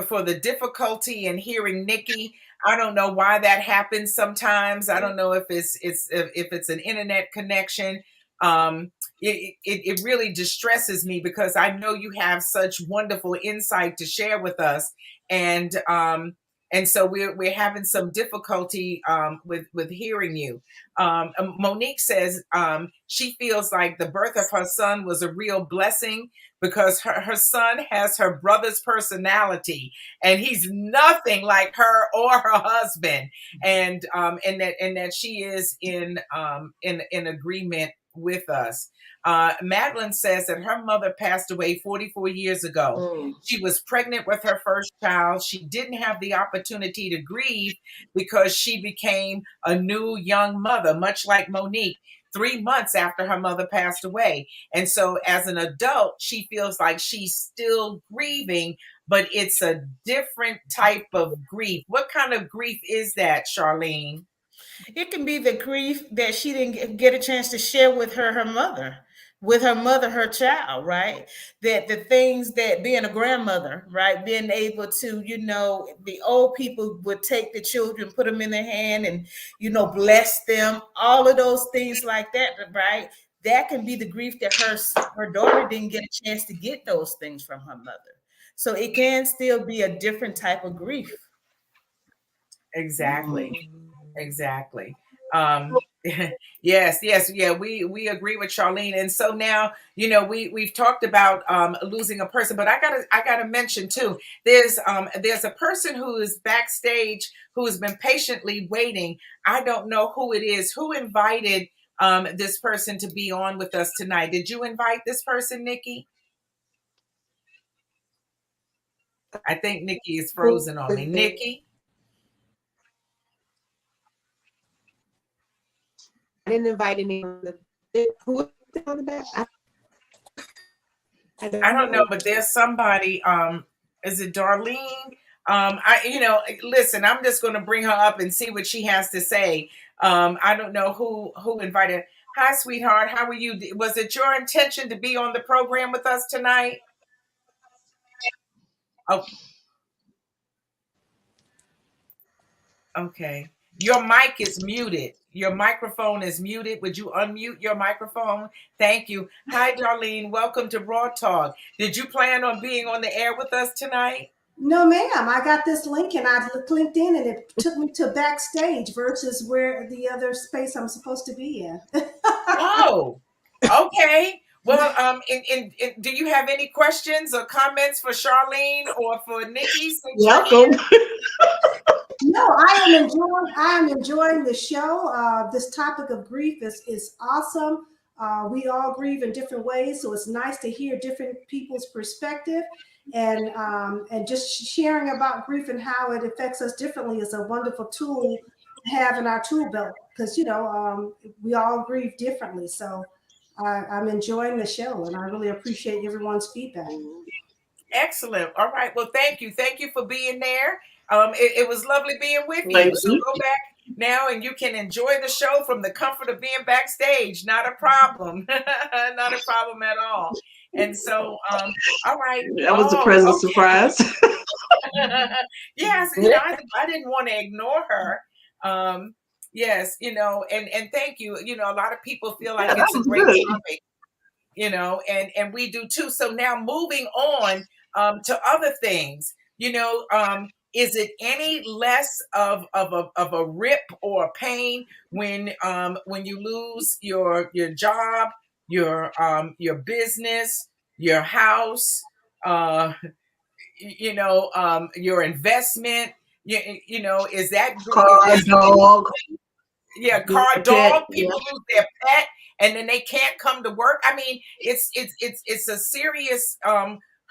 for the difficulty in hearing Nikki. I don't know why that happens sometimes. I don't know if it's an internet connection. It really distresses me because I know you have such wonderful insight to share with us, and so we're having some difficulty with hearing you. Monique says she feels like the birth of her son was a real blessing because her son has her brother's personality and he's nothing like her or her husband, and that she is in agreement with us. Madeline says that her mother passed away 44 years ago. She was pregnant with her first child. She didn't have the opportunity to grieve because she became a new young mother, much like Monique, 3 months after her mother passed away. And so as an adult, she feels like she's still grieving, but it's a different type of grief. What kind of grief is that, Sharlene? It can be the grief that she didn't get a chance to share with her mother, her child, right? That the things that being a grandmother, right? Being able to, the old people would take the children, put them in their hand and, bless them, all of those things like that, right? That can be the grief that her daughter didn't get a chance to get those things from her mother. So it can still be a different type of grief. Exactly. Yes, yeah, we agree with Sharlene. And so now, we've talked about losing a person, but I gotta mention too, there's a person who is backstage who has been patiently waiting. I don't know who it is. Who invited this person to be on with us tonight? Did you invite this person, Nikki? I think Nikki is frozen on me. Nikki? I didn't invite anyone. Who is on the back? I don't know, but there's somebody. Is it Darlene? Listen, I'm just going to bring her up and see what she has to say. I don't know who invited. Hi, sweetheart. How are you? Was it your intention to be on the program with us tonight? Oh, okay. Your mic is muted. Your microphone is muted. Would you unmute your microphone? Thank you. Hi, Darlene. Welcome to Raw Talk. Did you plan on being on the air with us tonight? No, ma'am. I got this link and I clicked in and it took me to backstage versus where the other space I'm supposed to be in. Oh, okay. Well, do you have any questions or comments for Sharlene or for Nikki? Welcome. No, I am enjoying the show. This topic of grief is awesome. We all grieve in different ways, so it's nice to hear different people's perspective, and just sharing about grief and how it affects us differently is a wonderful tool to have in our tool belt because we all grieve differently. So I'm enjoying the show, and I really appreciate everyone's feedback. Excellent. All right. Well, thank you. Thank you for being there. It was lovely being with you. So go back now and you can enjoy the show from the comfort of being backstage. Not a problem. Not a problem at all. And so, all right. That was a pleasant surprise. Yes. I didn't want to ignore her. Yes, and thank you. A lot of people feel like it's a great topic, and we do too. So now moving on, to other things. Is it any less of a rip or a pain when you lose your job, your business, your house, uh, your investment? Is that Car, is dog, yeah, your car, pet. dog? Yeah. People lose their pet and then they can't come to work. I mean, it's a serious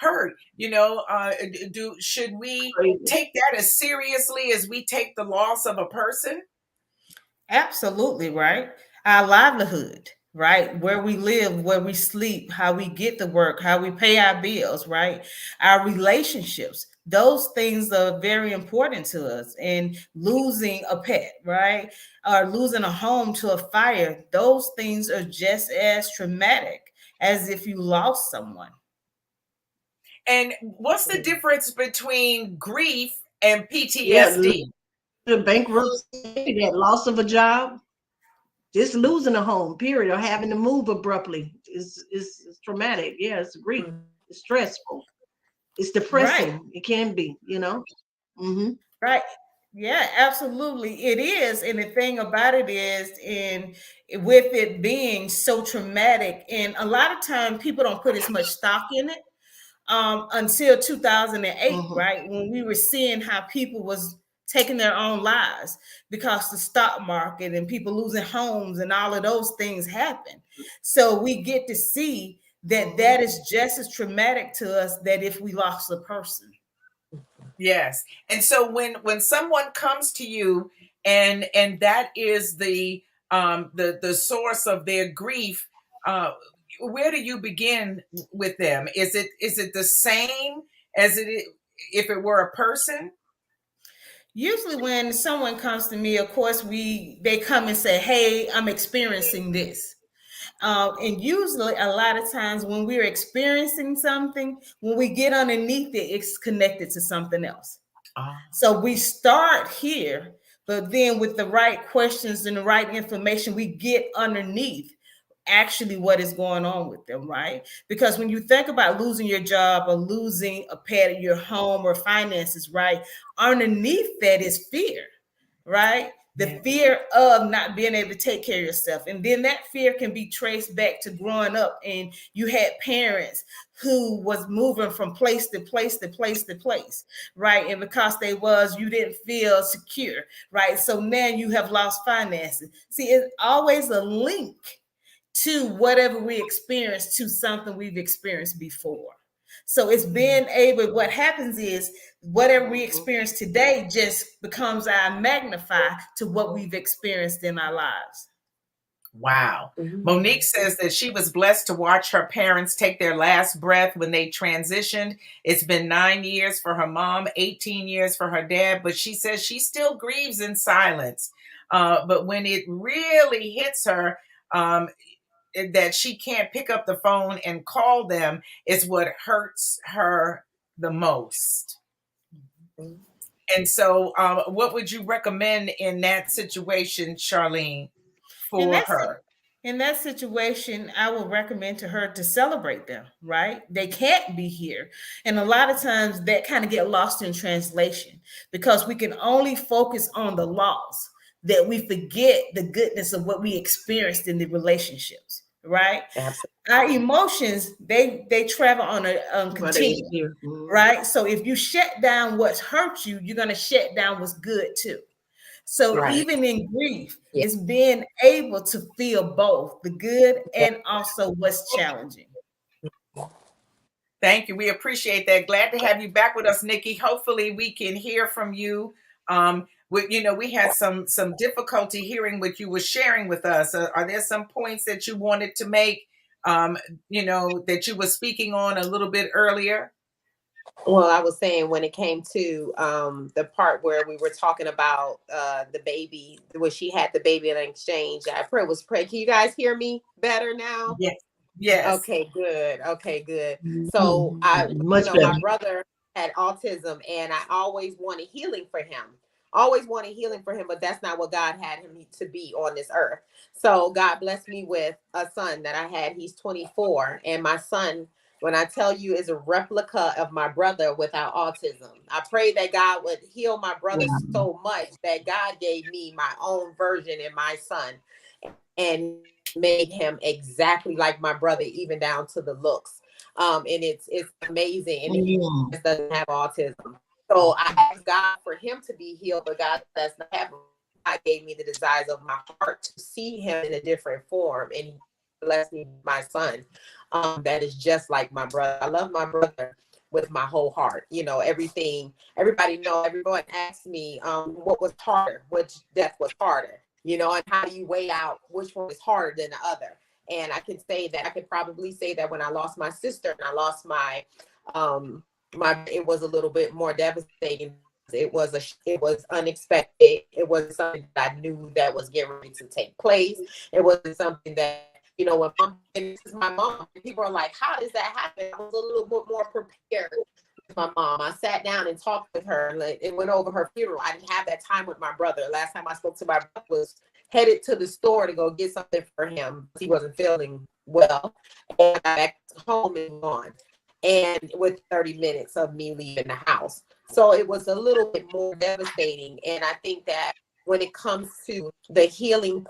hurt. Do should we Crazy. take that as seriously as we take the loss of a person? Absolutely, right? Our livelihood, right? Where we live, where we sleep, how we get to work, how we pay our bills, right? Our relationships, those things are very important to us. And losing a pet, right? Or losing a home to a fire, those things are just as traumatic as if you lost someone. And what's the difference between grief and Yeah, PTSD? the bankruptcy, that loss of a job, just losing a home, period, or having to move abruptly is traumatic. Yeah, it's grief. It's stressful. It's Right. depressing. It can be, Mm-hmm. Right. Yeah, absolutely. It is. And the thing about it is, in with it being so traumatic, and a lot of time people don't put as much stock in it until 2008, Mm-hmm. right? When we were seeing how people was taking their own lives because the stock market and people losing homes and all of those things happen. So we get to see that that is just as traumatic to us that if we lost a person. Yes. And so when someone comes to you and that is the source of their grief, uh where do you begin with them? Is it the same as if it were a person? Usually when someone comes to me, of course, they come and say, "Hey, I'm experiencing this." And usually, a lot of times when we're experiencing something, when we get underneath it, it's connected to something else. Ah, So we start here, but then with the right questions and the right information, we get underneath actually what is going on with them, right? Because when you think about losing your job or losing a pet, your home or finances, right? Underneath that is fear, right? The yeah. fear of not being able to take care of yourself. And then that fear can be traced back to growing up and you had parents who was moving from place to place to place to place, right? And because you didn't feel secure, right? So now you have lost finances. See, it's always a link to whatever we experience to something we've experienced before. So it's being able, what happens is whatever we experience today just becomes our magnify to what we've experienced in our lives. Wow. Mhm. Monique says that she was blessed to watch her parents take their last breath when they transitioned. It's been 9 years for her mom, 18 years for her dad, but she says she still grieves in silence. But when it really hits her, that she can't pick up the phone and call them is what hurts her the most. Mhm. And so, what would you recommend in that situation, Sharlene, And for that's her? in that situation, I would recommend to her to celebrate them, right? They can't be here. And a lot of times that kind of get lost in translation because we can only focus on the loss that we forget the goodness of what we experienced in the relationships, right? Absolutely. Our emotions, they travel on a But they continuum, here. right? So if you shut down what's hurt you, you're going to shut down what's good too. So Right. even in grief, Yeah. it's being able to feel both the good Yeah. and also what's challenging. Thank you. We appreciate that. Glad to have you back with us, Nikki. Hopefully, we can hear from you. We had some difficulty hearing what you were sharing with us. Are there some points that you wanted to make? That you were speaking on a little bit earlier. Well, I was saying when it came to the part where we were talking about the baby, when she had the baby in exchange, I pray was pray. Can you guys hear me better now? Yes. Yes. Okay, good. Okay, good. So Much better. my brother had autism and I always wanted healing for him. Always wanted healing for him, but that's not what God had him to be on this earth. So God blessed me with a son that I had. He's 24, and my son when I tell you is a replica of my brother without autism. I pray that God would heal my brother so much that God gave me my own version in my son and made him exactly like my brother, even down to the looks. And it's amazing. And he just doesn't have autism. So I asked God for him to be healed, but God does not have him. God gave me the desires of my heart to see him in a different form, and he blessed me with my son. That is just like my brother. I love my brother with my whole heart. You know, everything. Everyone asked me, what was harder, which death was harder. You know, and how do you weigh out which one is harder than the other? And I could probably say that when I lost my sister and I lost my it was a little bit more devastating. It was unexpected. It was something that I knew that was getting ready to take place. It wasn't something that, you know, when and this is my mom, people are like, how does that happen? I was a little bit more prepared with my mom. I sat down and talked with her and went over her funeral. I didn't have that time with my brother. Last time I spoke to my brother was headed to the store to go get something for him. He wasn't feeling well. And I got back home and gone. And with 30 minutes of me leaving the house. So it was a little bit more devastating. And I think that when it comes to the healing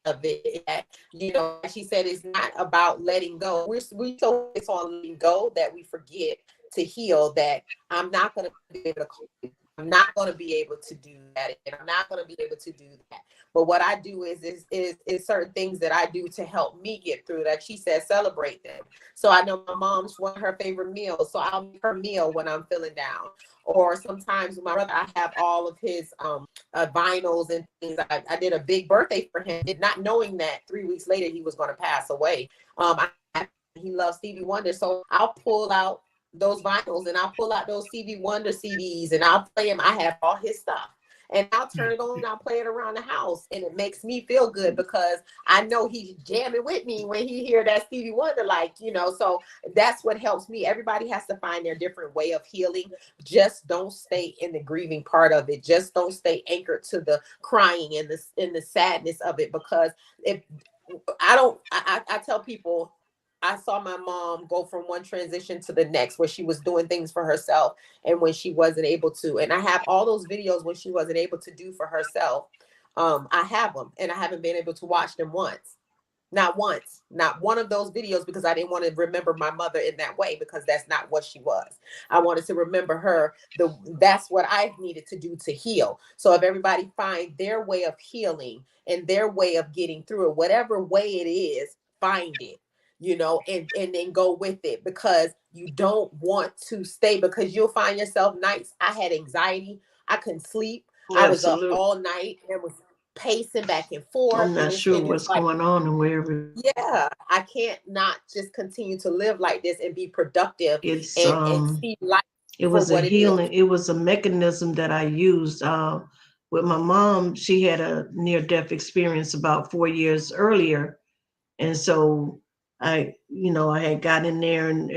of it, that, you know, she said, it's not about letting go. We so it's on letting go that we forget to heal. That I'm not going to be able to. I'm not going to be able to do that, and I'm not going to be able to do that. But what I do is certain things that I do to help me get through that. She said, celebrate them. So I know my mom's one of her favorite meals, so I'll make her meal when I'm feeling down. Or sometimes with my brother, I have all of his vinyls and things. I did a big birthday for him, not knowing that 3 weeks later he was going to pass away. He loves Stevie Wonder, so I'll pull out those vinyls and I'll pull out those Stevie Wonder CDs and I'll play him. I have all his stuff. And I'll turn it on and I'll play it around the house. And it makes me feel good because I know he's jamming with me when he hear that Stevie Wonder, like, you know, so that's what helps me. Everybody has to find their different way of healing. Just don't stay in the grieving part of it. Just don't stay anchored to the crying and the sadness of it. Because if I tell people, I saw my mom go from one transition to the next where she was doing things for herself and when she wasn't able to. And I have all those videos when she wasn't able to do for herself. I have them and I haven't been able to watch them once. Not once, not one of those videos, because I didn't want to remember my mother in that way, because that's not what she was. I wanted to remember her. That's what I needed to do to heal. So if everybody find their way of healing and their way of getting through it, whatever way it is, find it. You know, and then go with it, because you don't want to stay, because you'll find yourself nights. I had anxiety. I couldn't sleep. I was up all night and was pacing back and forth. I'm not sure what's going on and wherever. Yeah, I can't not just continue to live like this and be productive and see life. It was a healing. It was a mechanism that I used with my mom. She had a near-death experience about 4 years earlier. And I had gotten in there and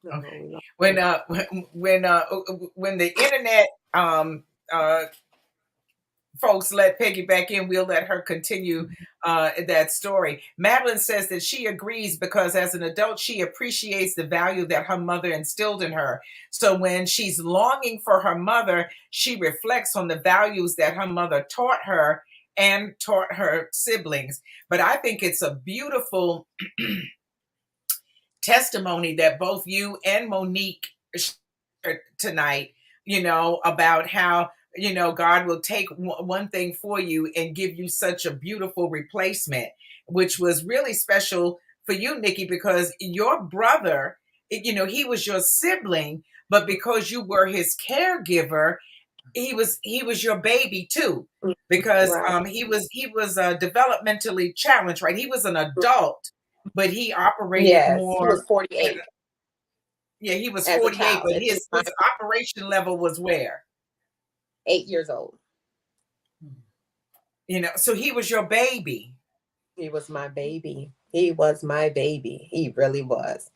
okay. When the internet folks let Peggy back in, we'll let her continue that story. Madeline says that she agrees because as an adult, she appreciates the value that her mother instilled in her. So when she's longing for her mother, she reflects on the values that her mother taught her and taught her siblings. But I think it's a beautiful testimony that both you and Monique shared tonight, you know, about how, you know, God will take one thing for you and give you such a beautiful replacement, which was really special for you, Nikki, because your brother, you know, he was your sibling, but because you were his caregiver, he was your baby too, because he was developmentally challenged, right? He was an adult, but he operated more. He was 48. Yeah, he was 48, but his operation level was where? 8 years old. You know, so he was your baby. He was my baby. He was my baby. He really was.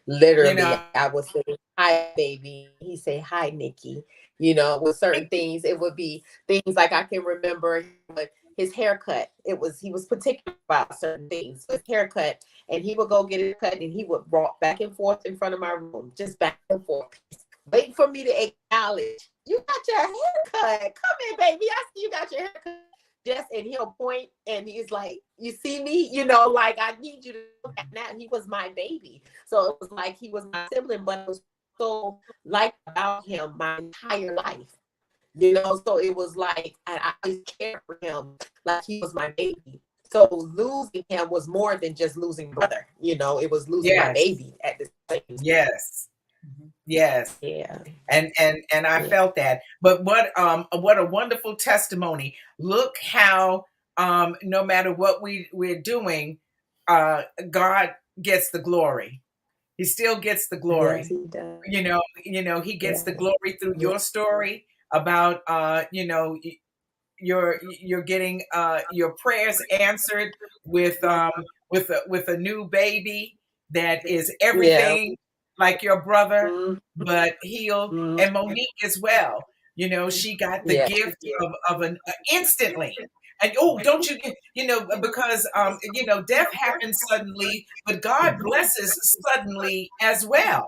Literally, you know, I would say, hi, baby. He'd say, hi, Nikki. You know, with certain things, it would be things like I can remember, but his haircut. He was particular about certain things. So his haircut, and he would go get it cut, and he would walk back and forth in front of my room, just back and forth, waiting for me to acknowledge, you got your haircut. Come in, baby. I see you got your haircut. And he'll point, and he's like, you see me? You know, like, I need you to look at that. He was my baby. So it was like he was my sibling, but it was so like about him my entire life. You know, so it was like I always cared for him like he was my baby. So losing him was more than just losing brother. You know, it was losing my baby at the same time. Yes. Yes. Yeah. And I felt that. But what a wonderful testimony. Look how no matter what we're doing, God gets the glory. He still gets the glory. Yes, he does. He gets the glory through your story about you're getting your prayers answered with a new baby that is everything like your brother, but healed. And Monique as well. She got the gift of an instantly. And don't you because death happens suddenly, but God blesses suddenly as well.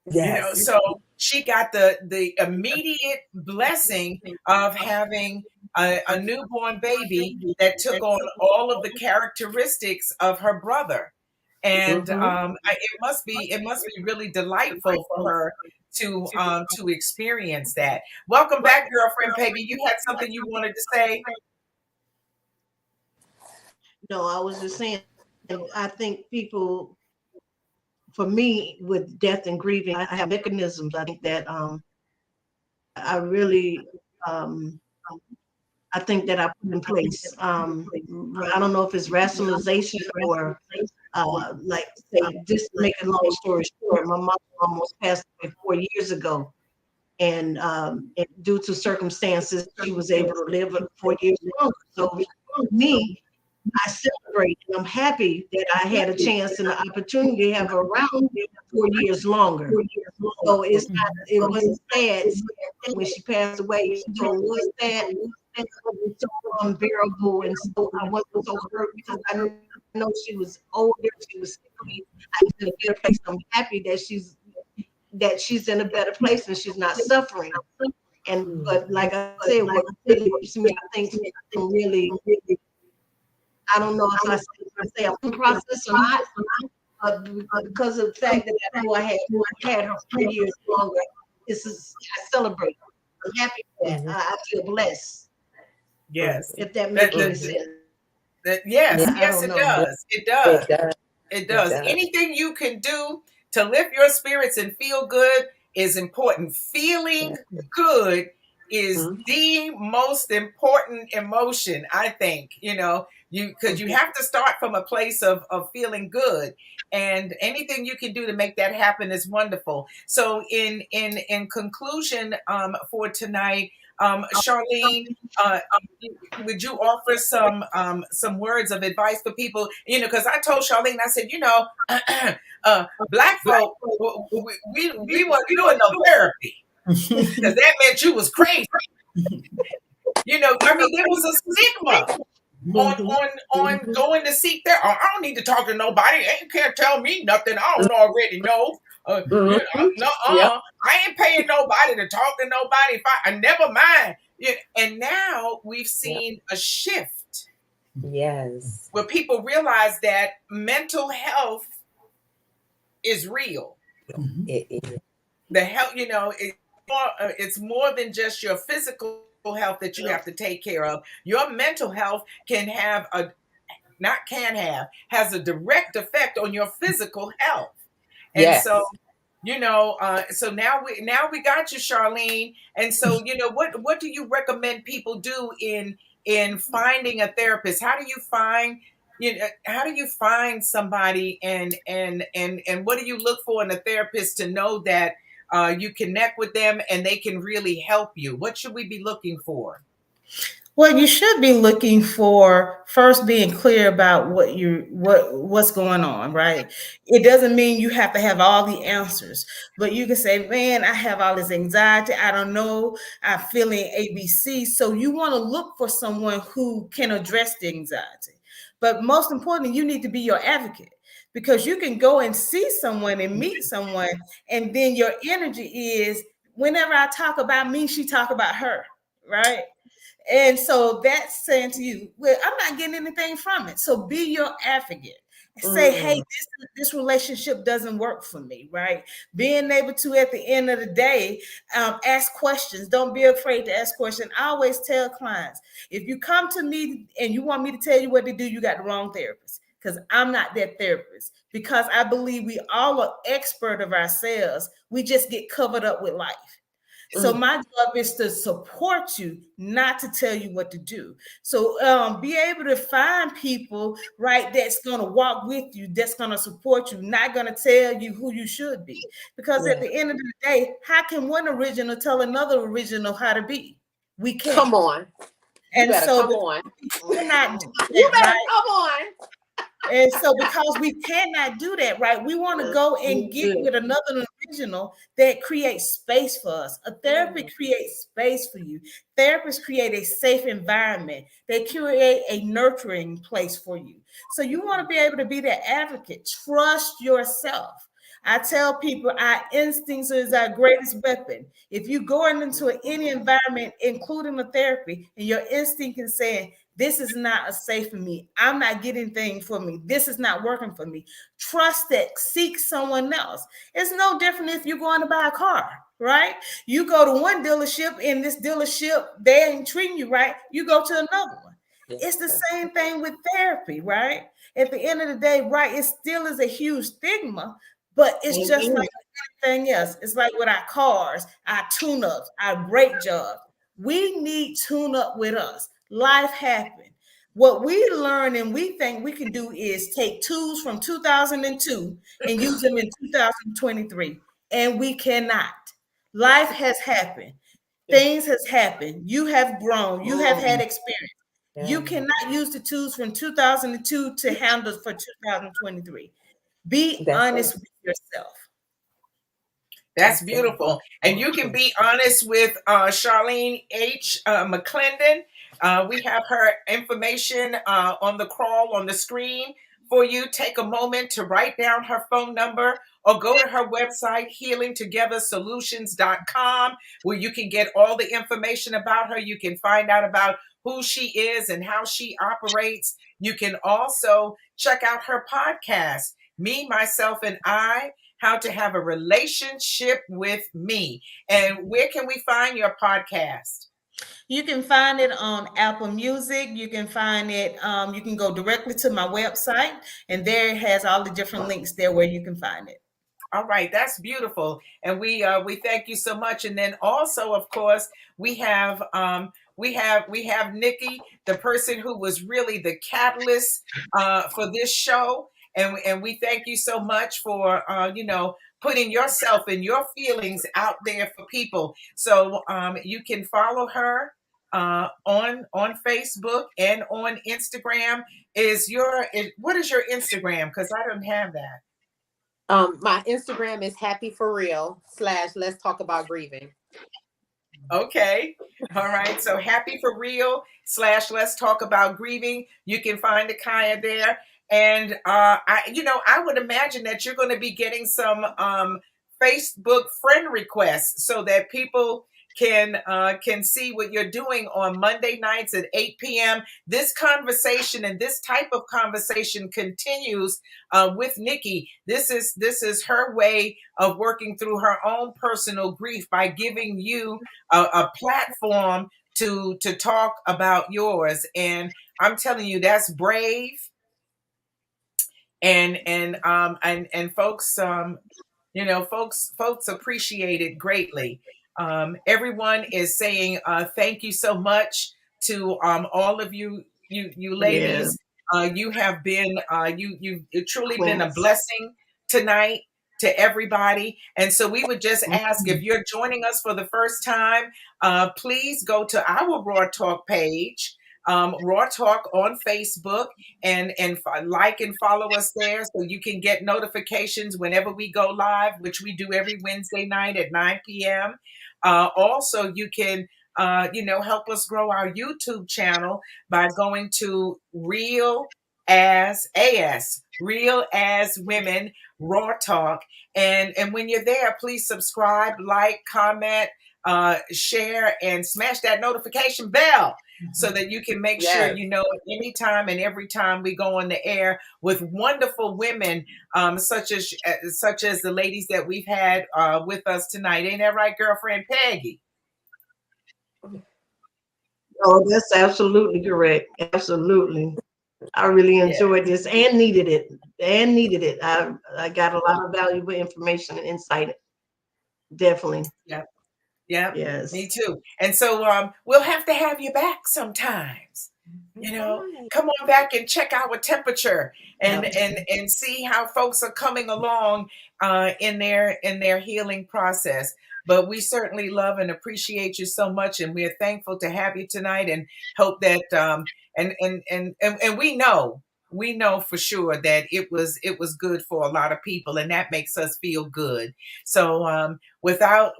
Yes. So she got the immediate blessing of having a newborn baby that took on all of the characteristics of her brother. And it must be really delightful for her to experience that. Welcome back, girlfriend Peggy. You had something you wanted to say? No, I was just saying, I think people, for me, with death and grieving, I have mechanisms. I think that I really, I think that I put in place. I don't know if it's rationalization or like say, just make a long story short, my mom almost passed away 4 years ago. And due to circumstances, she was able to live 4 years longer. So for me, I celebrate, and I'm happy that I had a chance and the opportunity to have her around 4 years longer. So it wasn't sad when she passed away. So it was sad. It was so unbearable, and so I wasn't so hurt because I know she was older, she was sickly. I was in a better place. I'm happy that she's in a better place and she's not suffering. But like I said, what really keeps me, I think, really, I don't know if I say I'm in process or not, but because of the fact that I knew I had her 3 years longer, I celebrate. I'm happy for that. I feel blessed. Yes. If that makes any sense. Yes, it does. It does. It does. Anything you can do to lift your spirits and feel good is important. Feeling good is the most important emotion, I think, because you have to start from a place of feeling good, and anything you can do to make that happen is wonderful. So in conclusion, for tonight, Sharlene, would you offer some words of advice for people? Because I told Sharlene, I said, Black folk, we weren't doing no therapy because that meant you was crazy. There was a stigma on going to seek therapy. I don't need to talk to nobody. You can't tell me nothing I don't already know. I ain't paying nobody to talk to nobody. Never mind. And now we've seen a shift. Yes. Where people realize that mental health is real. It is. The health, it's more than just your physical health that you have to take care of. Your mental health has a direct effect on your physical health. And so, so now we got you, Sharlene. And so, what do you recommend people do in finding a therapist? How do you find somebody, and what do you look for in a therapist to know that you connect with them and they can really help you? What should we be looking for? Well, you should be looking for first being clear about what's going on, right? It doesn't mean you have to have all the answers, but you can say, "Man, I have all this anxiety. I don't know. I'm feeling ABC." So you want to look for someone who can address the anxiety. But most importantly, you need to be your advocate because you can go and see someone and meet someone, and then your energy is whenever I talk about me, she talk about her, right? And so that's saying to you, well, I'm not getting anything from it. So be your advocate. Say, hey, this relationship doesn't work for me, right? Being able to, at the end of the day, ask questions. Don't be afraid to ask questions. I always tell clients, if you come to me and you want me to tell you what to do, you got the wrong therapist because I'm not that therapist. Because I believe we all are expert of ourselves. We just get covered up with life. So my job is to support you, not to tell you what to do. So be able to find people, right, that's going to walk with you, that's going to support you, not going to tell you who you should be. Because at the end of the day, how can one original tell another original how to be? We can't. Come on. And so come on. we cannot do You that, better right? come on. And so, because we cannot do that, right? We want to go and get with another original that creates space for us. A therapy creates space for you. Therapists create a safe environment. They create a nurturing place for you. So you want to be able to be that advocate. Trust yourself. I tell people our instincts is our greatest weapon. If you go into any environment, including a therapy, and your instinct is saying, this is not a safe for me. I'm not getting things for me. This is not working for me. Trust that. Seek someone else. It's no different if you're going to buy a car, right? You go to one dealership, and this dealership, they ain't treating you right. You go to another one. It's the same thing with therapy, right? At the end of the day, right, it still is a huge stigma, but it's just like anything else. It's like with our cars, our tune-ups, our brake jobs. We need tune-up with us. Life happened. What we learn and we think we can do is take tools from 2002 and use them in 2023, and we cannot. Life has happened. Things has happened. You have grown. You have had experience. You cannot use the tools from 2002 to handle for 2023. Be honest with yourself. That's beautiful. And you can be honest with Sharlene H. McClendon. We have her information on the crawl on the screen for you. Take a moment to write down her phone number or go to her website, healingtogethersolutions.com, where you can get all the information about her. You can find out about who she is and how she operates. You can also check out her podcast, Me, Myself, and I, How to Have a Relationship with Me. And where can we find your podcast? You can find it on Apple Music. You can find it, you can go directly to my website, and there it has all the different links there where you can find it. All right, that's beautiful, and we thank you so much. And then also, of course, we have Nikki, the person who was really the catalyst for this show, and we thank you so much for putting yourself and your feelings out there for people. So you can follow her on Facebook and on Instagram. What is your Instagram? Because I don't have that. My Instagram is happy for real / let's talk about grieving. Okay. All right. So happy for real / let's talk about grieving. You can find Nikkiya there. And I would imagine that you're going to be getting some Facebook friend requests so that people can see what you're doing on Monday nights at 8 p.m. This conversation and this type of conversation continues with Nikki. This is her way of working through her own personal grief by giving you a platform to talk about yours. And I'm telling you, that's brave. And folks, folks appreciate it greatly. Everyone is saying thank you so much to all of you ladies. You have been you've truly been a blessing tonight. to everybody. And so we would just ask, if you're joining us for the first time, please go to our Raw Talk page, Raw Talk on Facebook, and like and follow us there so you can get notifications whenever we go live, which we do every Wednesday night at 9 p.m. Also, you can help us grow our YouTube channel by going to Real as Women Raw Talk. And when you're there, please subscribe, like, comment, share, and smash that notification bell so that you can make sure Yes. you know anytime and every time we go on the air with wonderful women, such as the ladies that we've had with us tonight. Ain't that right, girlfriend Peggy? Oh, that's absolutely correct. Absolutely. I really enjoyed this and needed it. I got a lot of valuable information and insight. Definitely. Yeah. Yes. Me too. And so we'll have to have you back sometimes. Come on back and check our temperature and see how folks are coming along in their healing process. But we certainly love and appreciate you so much, and we're thankful to have you tonight, and hope that and we know for sure that it was good for a lot of people, and that makes us feel good. So without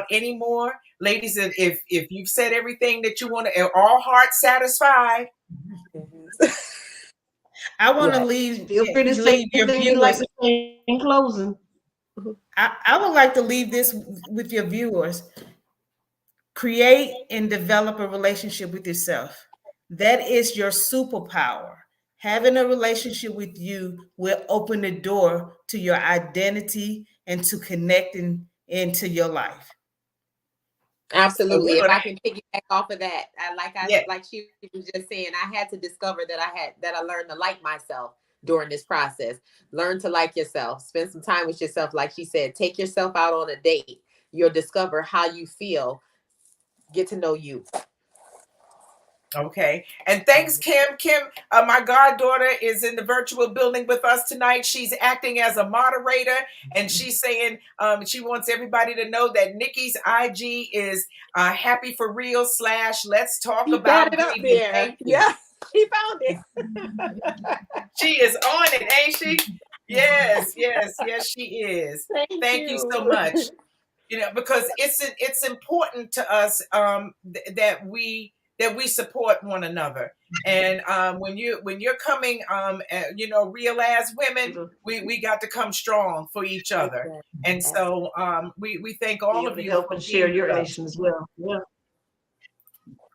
any more, ladies, if you've said everything that you want to, all hearts satisfied. I want to leave. Feel free to say your anything you'd like viewers. to say in closing. I would like to leave this with your viewers. Create and develop a relationship with yourself. That is your superpower. Having a relationship with you will open the door to your identity and to connecting into your life. Absolutely. If I can piggyback off of that, Yeah. like she was just saying, I had to discover that I learned to like myself during this process. Learn to like yourself. Spend some time with yourself. Like she said, take yourself out on a date. You'll discover how you feel. Get to know you. Okay. And thanks, Kim. Kim, my goddaughter is in the virtual building with us tonight. She's acting as a moderator, and she's saying she wants everybody to know that Nikki's IG is happy for real / let's talk You about got it up grieving. there. Thank you. Yeah, she found it. She is on it, ain't she? Yes, she is. Thank you so much. Because it's important to us that we support one another. And when you're coming real as women, we got to come strong for each other. And so we thank all of you help for and share being your with us. nation as well. Yeah.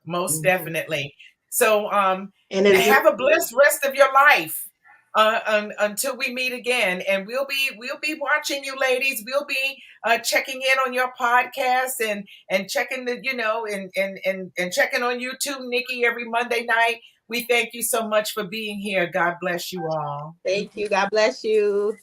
Most definitely. So And have a blessed rest of your life until we meet again. And we'll be watching you, ladies. We'll be checking in on your podcast and checking and checking on YouTube, Nikki, every Monday night. We thank you so much for being here. God bless you all. Thank you. God bless you.